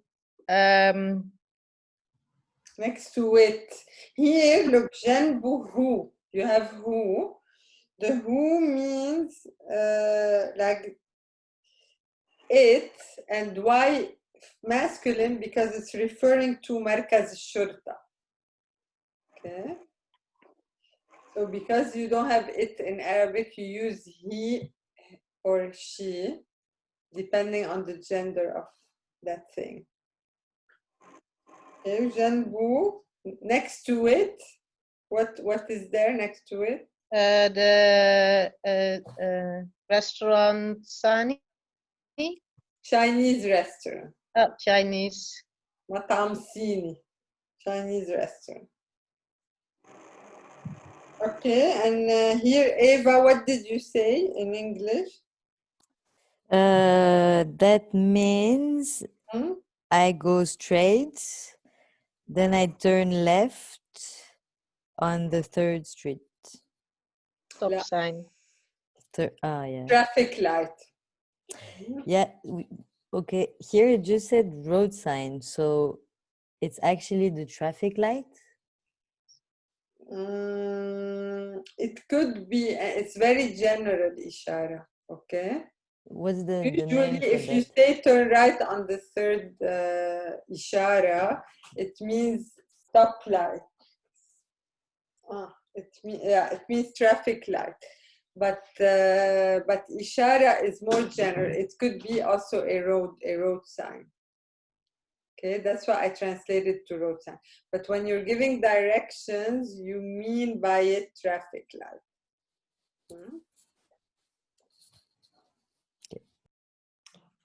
Speaker 1: it. Here, look, جنبه who. You have who. The who means like it, and why masculine? Because it's referring to مركز الشرطة. Okay. So because you don't have it in Arabic, you use he or she, depending on the gender of that thing. Okay, جنبه, next to it, what is there next to it?
Speaker 2: The restaurant Sani.
Speaker 1: Chinese restaurant.
Speaker 2: Oh, Chinese.
Speaker 1: مطعم صيني. Chinese restaurant. Okay, and here, Eva, what did you say in English?
Speaker 3: That means I go straight, then I turn left on the 3rd street.
Speaker 2: Stop sign.
Speaker 3: Yeah.
Speaker 1: Traffic light.
Speaker 3: Yeah, okay, here it just said road sign, so it's actually the traffic light?
Speaker 1: It could be, it's very general إشارة, okay?
Speaker 3: What's the name
Speaker 1: Usually,
Speaker 3: for
Speaker 1: if you
Speaker 3: that?
Speaker 1: say turn right on the third ishara, it means stop light. It means traffic light. But ishara is more general. It could be also a road sign. Okay, that's why I translated to road sign. But when you're giving directions, you mean by it traffic light.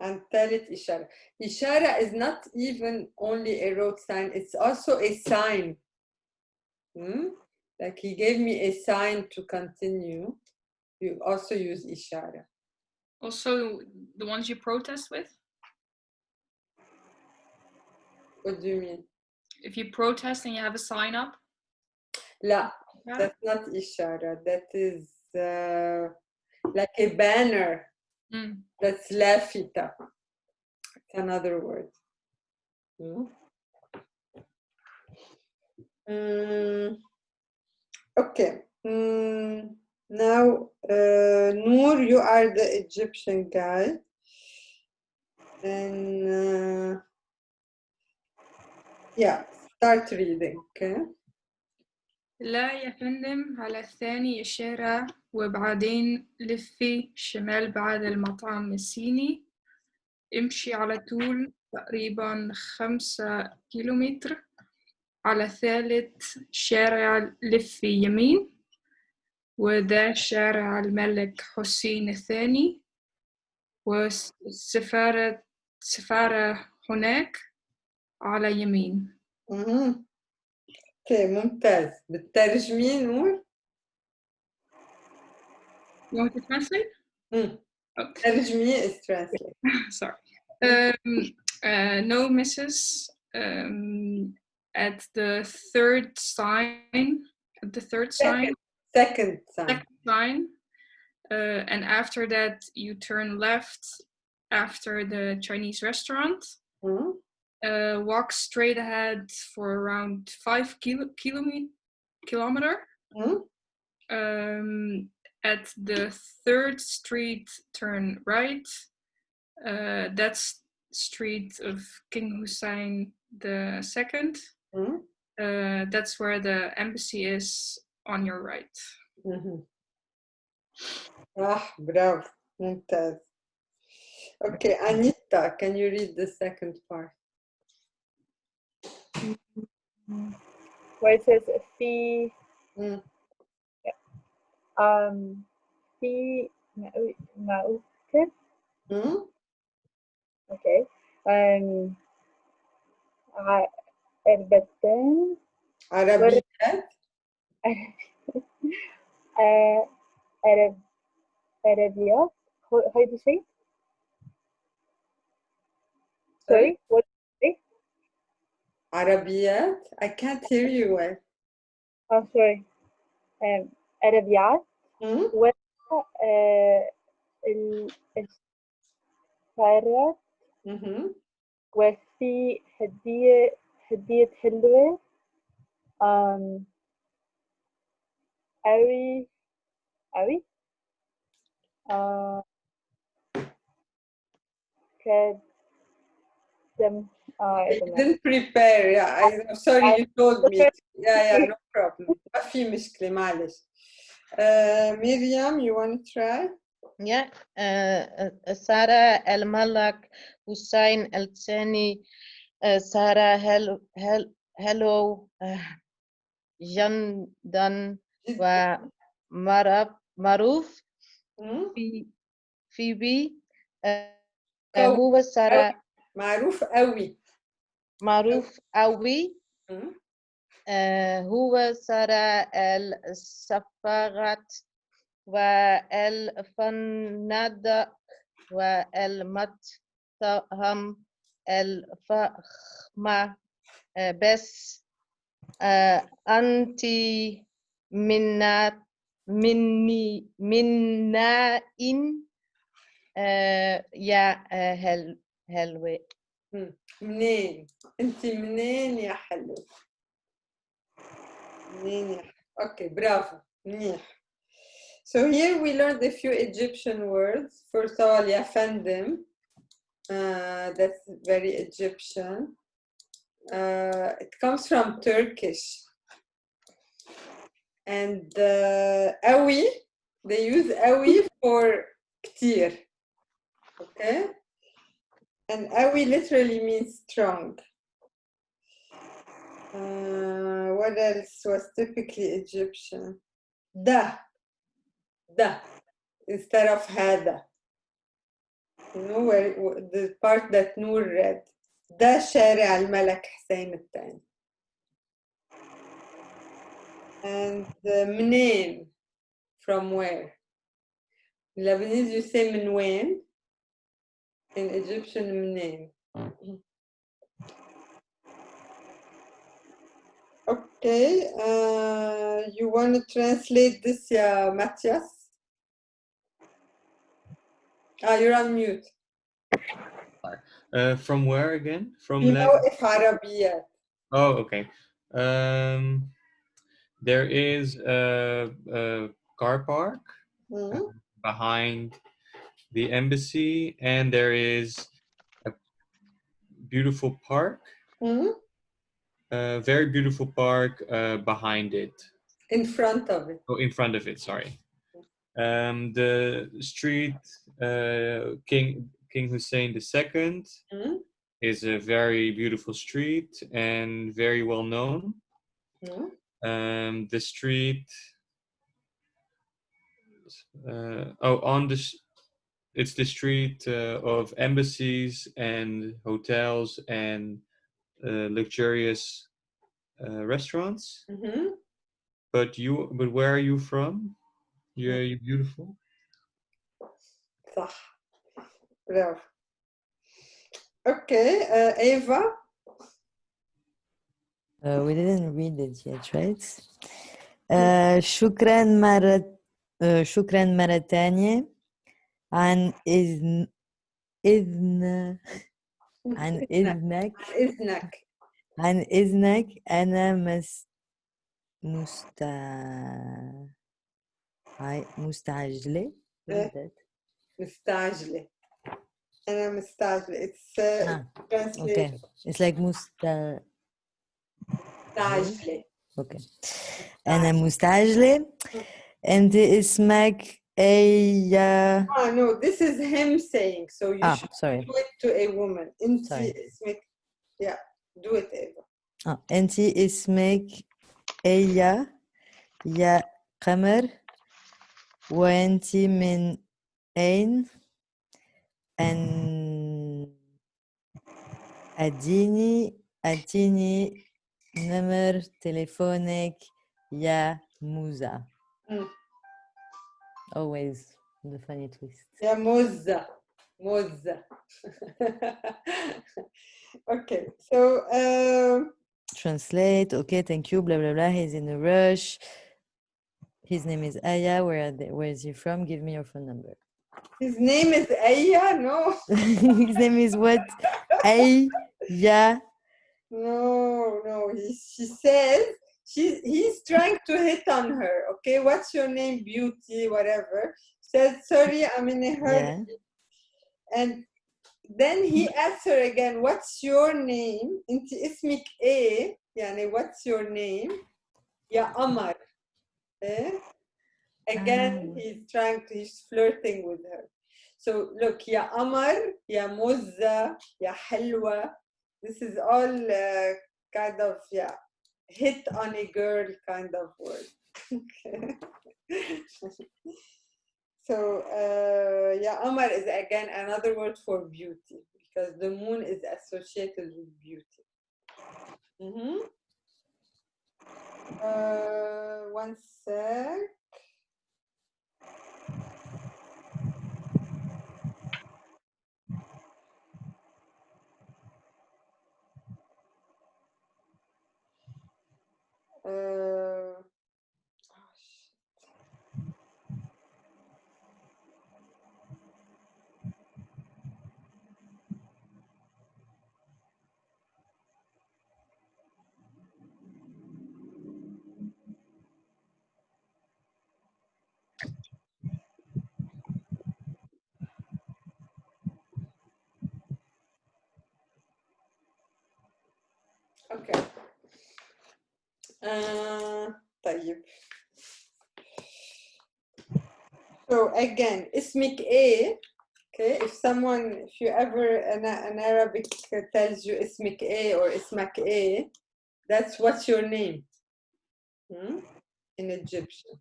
Speaker 1: And tell it ishara. Ishara is not even only a road sign, it's also a sign. Like he gave me a sign to continue. You also use ishara.
Speaker 5: Also, the ones you protest with?
Speaker 1: What do you mean?
Speaker 5: If you protest and you have a sign up?
Speaker 1: La, that's not ishara. That is like a banner. That's lafita. It's another word. Okay. Now, Noor, you are the Egyptian guy. And yeah, start reading. Okay.
Speaker 5: لا يا فندم، على الثاني الشارع وبعدين لفي شمال بعد المطعم الصيني، امشي على طول تقريبا 5 كيلومتر، على الثالث شارع لفي يمين، وده شارع الملك حسين الثاني، والسفارة هناك على يمين.
Speaker 1: اوكي ممتاز. بتترجمي نور؟
Speaker 5: You want to translate?
Speaker 1: Okay. ترجمي is translate.
Speaker 5: Sorry. No misses. At the third sign.
Speaker 1: Second sign.
Speaker 5: And after that, you turn left after the Chinese restaurant. Walk straight ahead for around 5 kilometer. At the third street, turn right. That's street of King Hussein II. That's where the embassy is on your right.
Speaker 1: Bravo. ممتاز. Okay, Anita, can you read the second part?
Speaker 7: Where it says في في مؤكد. Okay. عربتين.
Speaker 1: عربيات.
Speaker 7: عربيات. How do you say? Sorry, what did you say?
Speaker 1: عربيات. I can't hear you well.
Speaker 7: Oh, sorry. عربيات. و السيارات. وفي هدية حلوة. أوي.
Speaker 1: I didn't prepare. Yeah, I'm sorry you told me. Yeah, no problem. ما في مشكلة معلش. Miriam, you want to try?
Speaker 2: Yeah. Sarah الملك حسين الثاني. Sarah hello جدا ومعروف في هو سارة
Speaker 1: معروف قوي
Speaker 2: هو سارة السفارات والفنادق والمطاعم الفخمة بس أنت منا يا حلوة.
Speaker 1: منين؟ أنت منين يا حلو؟ منين يا حلو؟ أوكي برافو منيح. So here we learned a few Egyptian words. First of all, Yafendim. That's very Egyptian. It comes from Turkish. And awi, they use awi for ktir. Okay? And awi literally means strong. What else was typically Egyptian? Da instead of hada. You know where the part that Noor read. ده شارع الملك حسين الثاني. And منين, from where? In Lebanese you say من وين. In Egyptian منين. Okay, you want to translate this, yeah, Matthias? You're on mute.
Speaker 4: From where again? From
Speaker 1: You know if عربية.
Speaker 4: Oh, okay. There is a car park behind the embassy, and there is a beautiful park, a very beautiful park behind it.
Speaker 1: In front of it.
Speaker 4: Oh, in front of it, sorry. The street King Hussein II is a very beautiful street and very well known. The street it's the street of embassies and hotels and luxurious restaurants. But where are you from? You're beautiful.
Speaker 1: صح. برافو. Okay, Eva.
Speaker 3: We didn't read it yet, right? شكرا مرة تانية عن إذنك أنا مستعجلة.
Speaker 1: مستعجلة. أنا مستعجلة. It's translated.
Speaker 3: Okay. It's like مستعجلة. Okay. أنا مستعجلة. أنت اسمك أيا.
Speaker 1: No, this is him saying. So you should do it to a woman. أنت اسمك. Yeah, do it, Eva.
Speaker 3: أنت اسمك أيا يا قمر. وأنت من أين؟ أديني نمر تليفونك يا موزة. Always the funny twist.
Speaker 1: يا موزة. Okay, so
Speaker 3: translate. Okay, thank you. Blah blah blah. He's in a rush. His name is Aya. Where is he from? Give me your phone number.
Speaker 1: His name is Aya? No.
Speaker 3: His name is what? Aya.
Speaker 1: No. She says he's trying to hit on her. Okay, what's your name? Beauty, whatever. Says, sorry, I'm in a hurry.
Speaker 3: Yeah.
Speaker 1: And then he asks her again, what's your name? انت اسمك ايه? يعني what's your name? يا قمر. Again, he's flirting with her. So look, يا قمر, يا مزة, يا حلوة. This is all kind of, hit on a girl kind of word. Okay. So, Ya Amar is again another word for beauty because the moon is associated with beauty. One sec. طيب. So again, اسمك إيه? Okay, if you ever, an Arabic tells you اسمك إيه or اسمك إيه, that's what's your name in Egyptian.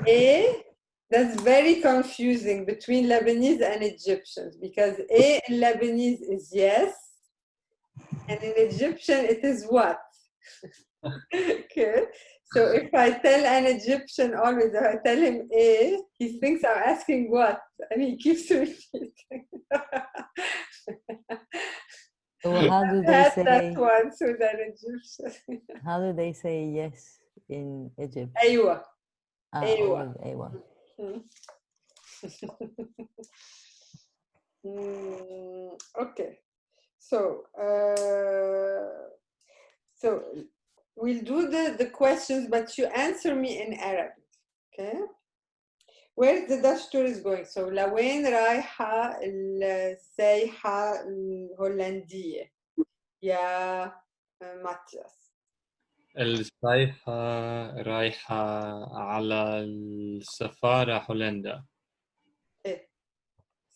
Speaker 1: A, that's very confusing between Lebanese and Egyptians because A in Lebanese is yes, and in Egyptian it is what? Okay, so if I tell an Egyptian always, if I tell him A, he thinks I'm asking what, and he keeps repeating.
Speaker 3: So how do
Speaker 1: I
Speaker 3: they
Speaker 1: had
Speaker 3: say?
Speaker 1: that once with an Egyptian.
Speaker 3: How do they say yes in Egypt?
Speaker 1: أيوة.
Speaker 3: أيوة.
Speaker 1: أيوة.
Speaker 3: أيوة.
Speaker 1: Okay, so we'll do the questions, but you answer me in Arabic, okay? Where's the Dutch tourist going? So لوين رايحة السايحة الهولندية يا ماتياس؟
Speaker 4: السايحة رايحة على السفارة هولندا.
Speaker 1: إيه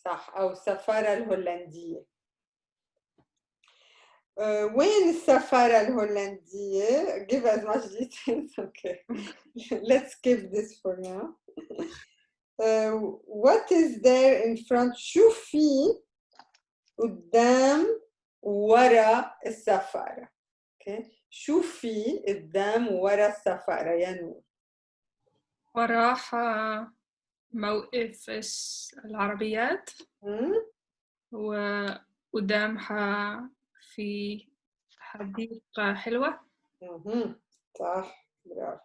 Speaker 1: صح، أو السفارة الهولندية. وين السفارة الهولندية؟ Give as much details. Okay, let's skip this for now. What is there in front? شو في قدام ورا السفارة؟ Okay, شو في قدام ورا السفارة يا نور؟
Speaker 5: وراها موقف العربيات وقدامها في حديقة حلوة.
Speaker 1: صح، برافو.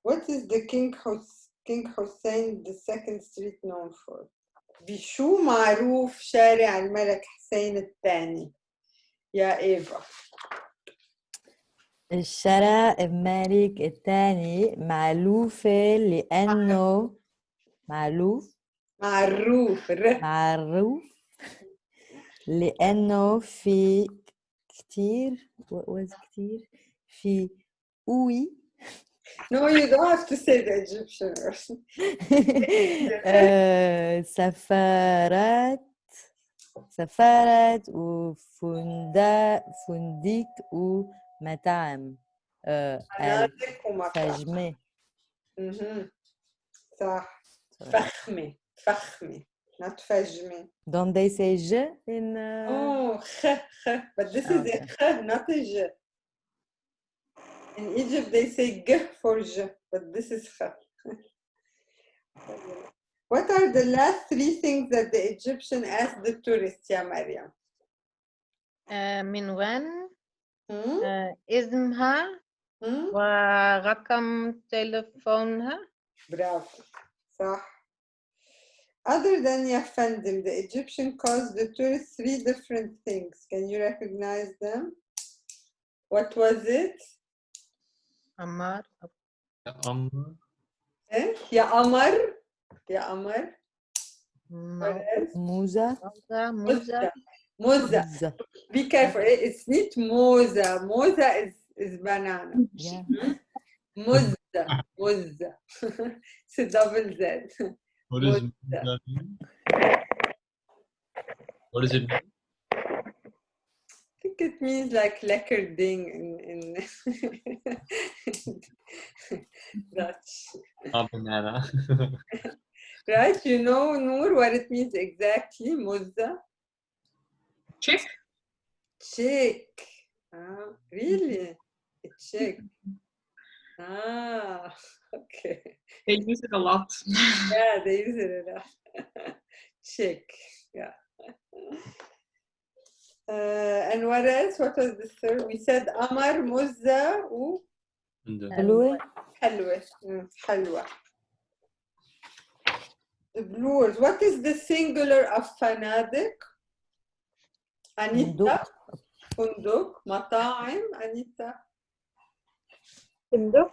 Speaker 1: What is the King Hussein II street known for? بشو معروف شارع الملك حسين الثاني يا إيفا؟
Speaker 3: الشارع الملك الثاني معروفة لأنه معروف لأنه في كتير في قوي.
Speaker 1: No, you don't have to say the Egyptian version.
Speaker 3: سفارات وفندق ومطاعم
Speaker 1: فنادق ومطاعم.
Speaker 3: الفجمة.
Speaker 1: صح. فخمة not فجمة.
Speaker 3: Don't they say je in
Speaker 1: Oh, but this is a ch, not a j. In Egypt they say g for j, but this is ch. What are the last three things that the Egyptian asked the tourists, يا مريم?
Speaker 2: من وين؟ اسمها ورقم تلفونها.
Speaker 1: برافو. صح. Other than يا فندم, the Egyptian calls the tourists three different things. Can you recognize them? What was it?
Speaker 2: عمار.
Speaker 1: يا قمر. يا قمر.
Speaker 3: موزة.
Speaker 1: Be careful. It's not moza. Moza is banana.
Speaker 3: Yeah.
Speaker 1: Moza. It's a double Z.
Speaker 4: What does that mean? What does it mean?
Speaker 1: I think it means like lekker ding in Dutch.
Speaker 4: Banana.
Speaker 1: Right? You know, Noor, what it means exactly? Moza?
Speaker 5: Chick.
Speaker 1: Chick. Really? A chick. Okay.
Speaker 5: They use it a lot.
Speaker 1: Yeah, they use it a lot. Chick. Yeah. And what else? What was the third? We said Amar, Muzza,
Speaker 3: حلوة.
Speaker 1: Halwa. The blue words. What is the singular of fanadik? Anita. Funduk. Mata'im. Anita.
Speaker 7: فندق.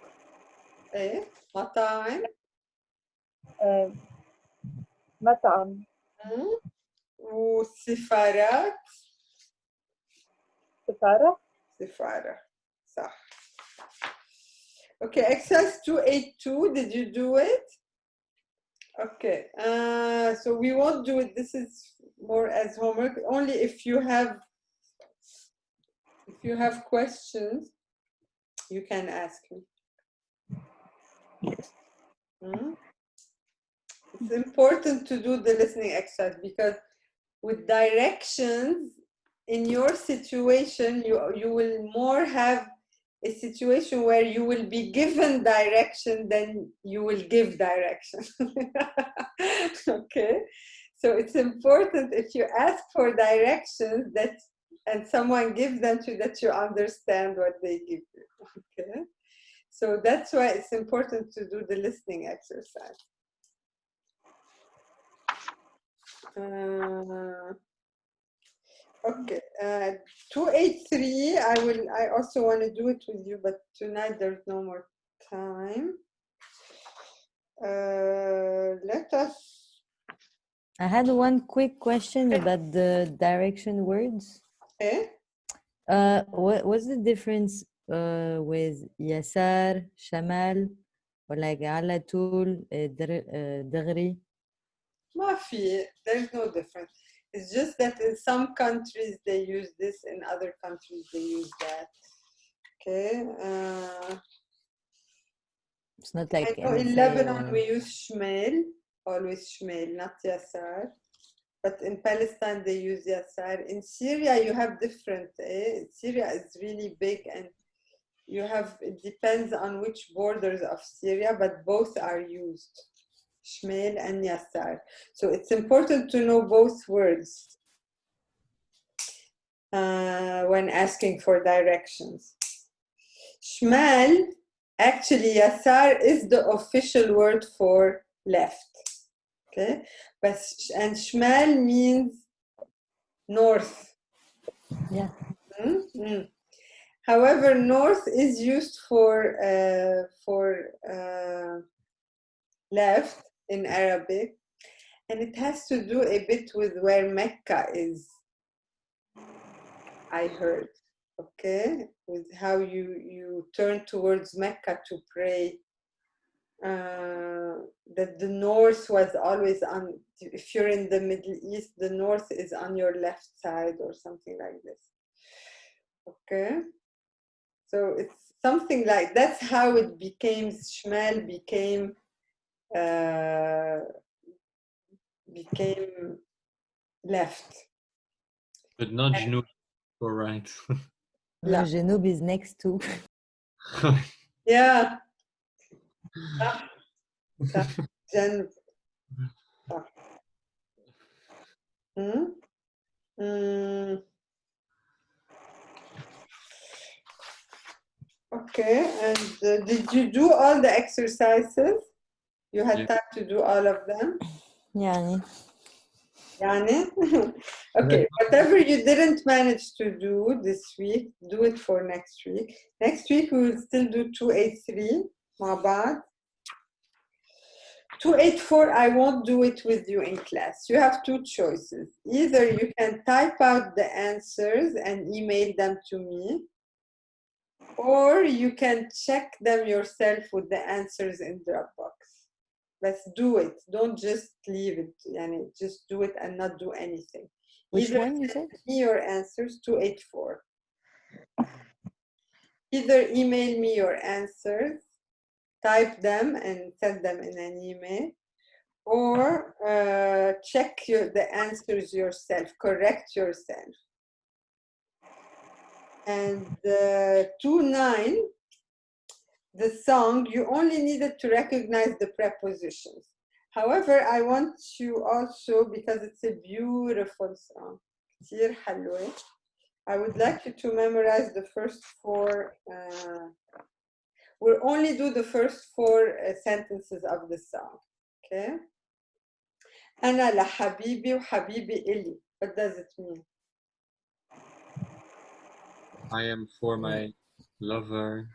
Speaker 1: ايه مطاعم.
Speaker 7: مطعم.
Speaker 1: وسفارات.
Speaker 7: سفارة.
Speaker 1: صح. Okay, exercise 282, did you do it? Okay, so we won't do it. This is more as homework. Only if you have questions, you can ask me. It's important to do the listening exercise because with directions in your situation, you will more have a situation where you will be given direction than you will give direction. Okay, so it's important if you ask for directions and someone gives them to you, that you understand what they give you. Okay, so that's why it's important to do the listening exercise. Okay, 283, I also want to do it with you, but tonight there's no more time. Let us.
Speaker 3: I had one quick question about the direction words.
Speaker 1: Eh?
Speaker 3: What's the difference with يسار, شمال, or like على طول, دغري?
Speaker 1: ما في, there's no difference. It's just that in some countries they use this, in other countries they use that. Okay.
Speaker 3: It's not like
Speaker 1: I know in Lebanon we use shmail, always shmail, not yasar. But in Palestine they use yasar. In Syria you have different. Syria is really big, and you have, it depends on which borders of Syria, but both are used. Shmail and yasar. So it's important to know both words when asking for directions. Shmal, actually yasar is the official word for left. Okay, but and shmal means north.
Speaker 3: Yeah.
Speaker 1: However, north is used for left in Arabic, and it has to do a bit with where Mecca is, I heard. Okay, with how you turn towards Mecca to pray. That the north was always on, if you're in the Middle East, the north is on your left side or something like this. Okay, so it's something like, that's how it became, Shmal became left.
Speaker 4: But not Jnub or right.
Speaker 3: No,
Speaker 1: Yeah.
Speaker 3: Genoub is next to.
Speaker 1: Yeah. Then. Okay, and did you do all the exercises? You had time to do all of them?
Speaker 3: يعني.
Speaker 1: Okay, whatever you didn't manage to do this week, do it for next week. Next week we will still do 283 مع بعض. 284, I won't do it with you in class. You have two choices. Either you can type out the answers and email them to me, or you can check them yourself with the answers in Dropbox. Let's do it. Don't just leave it. Just do it and not do anything.
Speaker 3: Which
Speaker 1: Either
Speaker 3: one you said?
Speaker 1: send me your answers, 284. Either email me your answers, type them and send them in an email, or check the answers yourself, correct yourself. And 29, the song, you only needed to recognize the prepositions. However, I want you also, because it's a beautiful song, كتير حلوة, I would like you to memorize the first four. We'll only do the first four sentences of the song. Okay? أنا لحبيبي وحبيبي إلي. What does it mean?
Speaker 4: I am for my lover,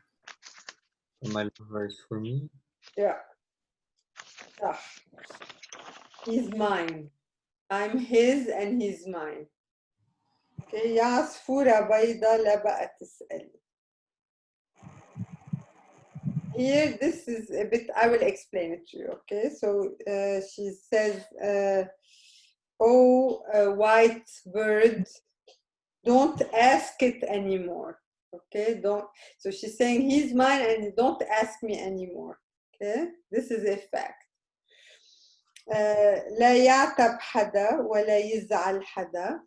Speaker 4: and my lover is for me.
Speaker 1: Yeah. He's mine. I'm his and he's mine. Okay. يا عصفورة بيضة لا بقى تسألي. here, this is a bit, I will explain it to you, okay? So she says, oh, white bird, don't ask it anymore, okay? Don't, so she's saying he's mine and don't ask me anymore, okay? This is a fact. لا يعتب حدا ولا يزعل حدا.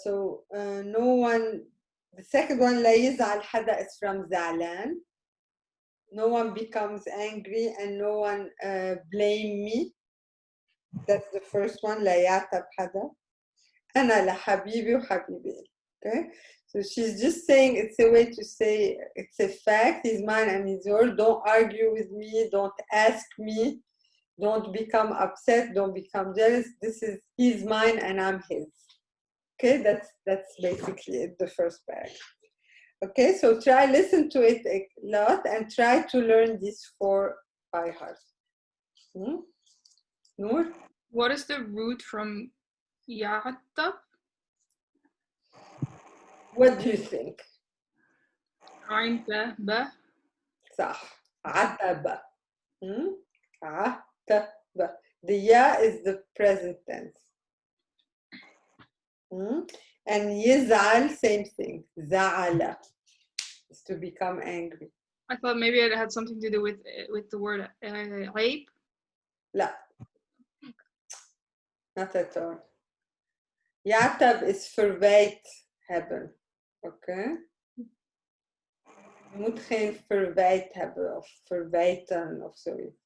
Speaker 1: So no one, the second one, لا يزعل حدا is from زعلان. No one becomes angry and no one blame me. That's the first one, لا يعتب حدا. أنا لحبيبي وحبيبي. Okay? So she's just saying it's a way to say it's a fact, he's mine and he's yours. Don't argue with me, don't ask me, don't become upset, don't become jealous. This is, he's mine and I'm his. Okay, that's basically it, the first paragraph. Okay, so try, listen to it a lot and try to learn these 4 by heart. Noor?
Speaker 5: What is the root from يعتب?
Speaker 1: What do you think?
Speaker 5: عين ب ب.
Speaker 1: صح. عتب. عتب. The ya is the present tense. And يزعل, same thing. زعل is to become angry.
Speaker 5: I thought maybe it had something to do with the word عيب.
Speaker 1: لا. Not at all. يعتب is verwijt hebben. Okay? Je moet geen verwijt hebben of verwijten of zoiets.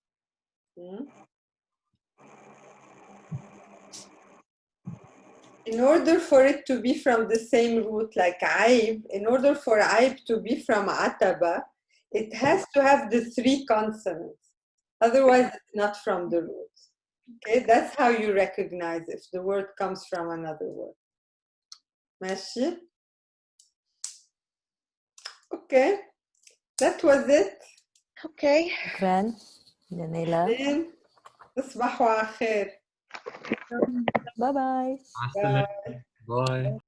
Speaker 1: In order for it to be from the same root like عيب, in order for عيب to be from عتبة, it has to have the 3 consonants. Otherwise, it's not from the root. Okay, that's how you recognize if the word comes from another word. ماشي? Okay, that was it.
Speaker 2: Okay.
Speaker 3: شكرا يا نيلة.
Speaker 1: تصبحوا على خير.
Speaker 3: باي باي.
Speaker 4: Bye.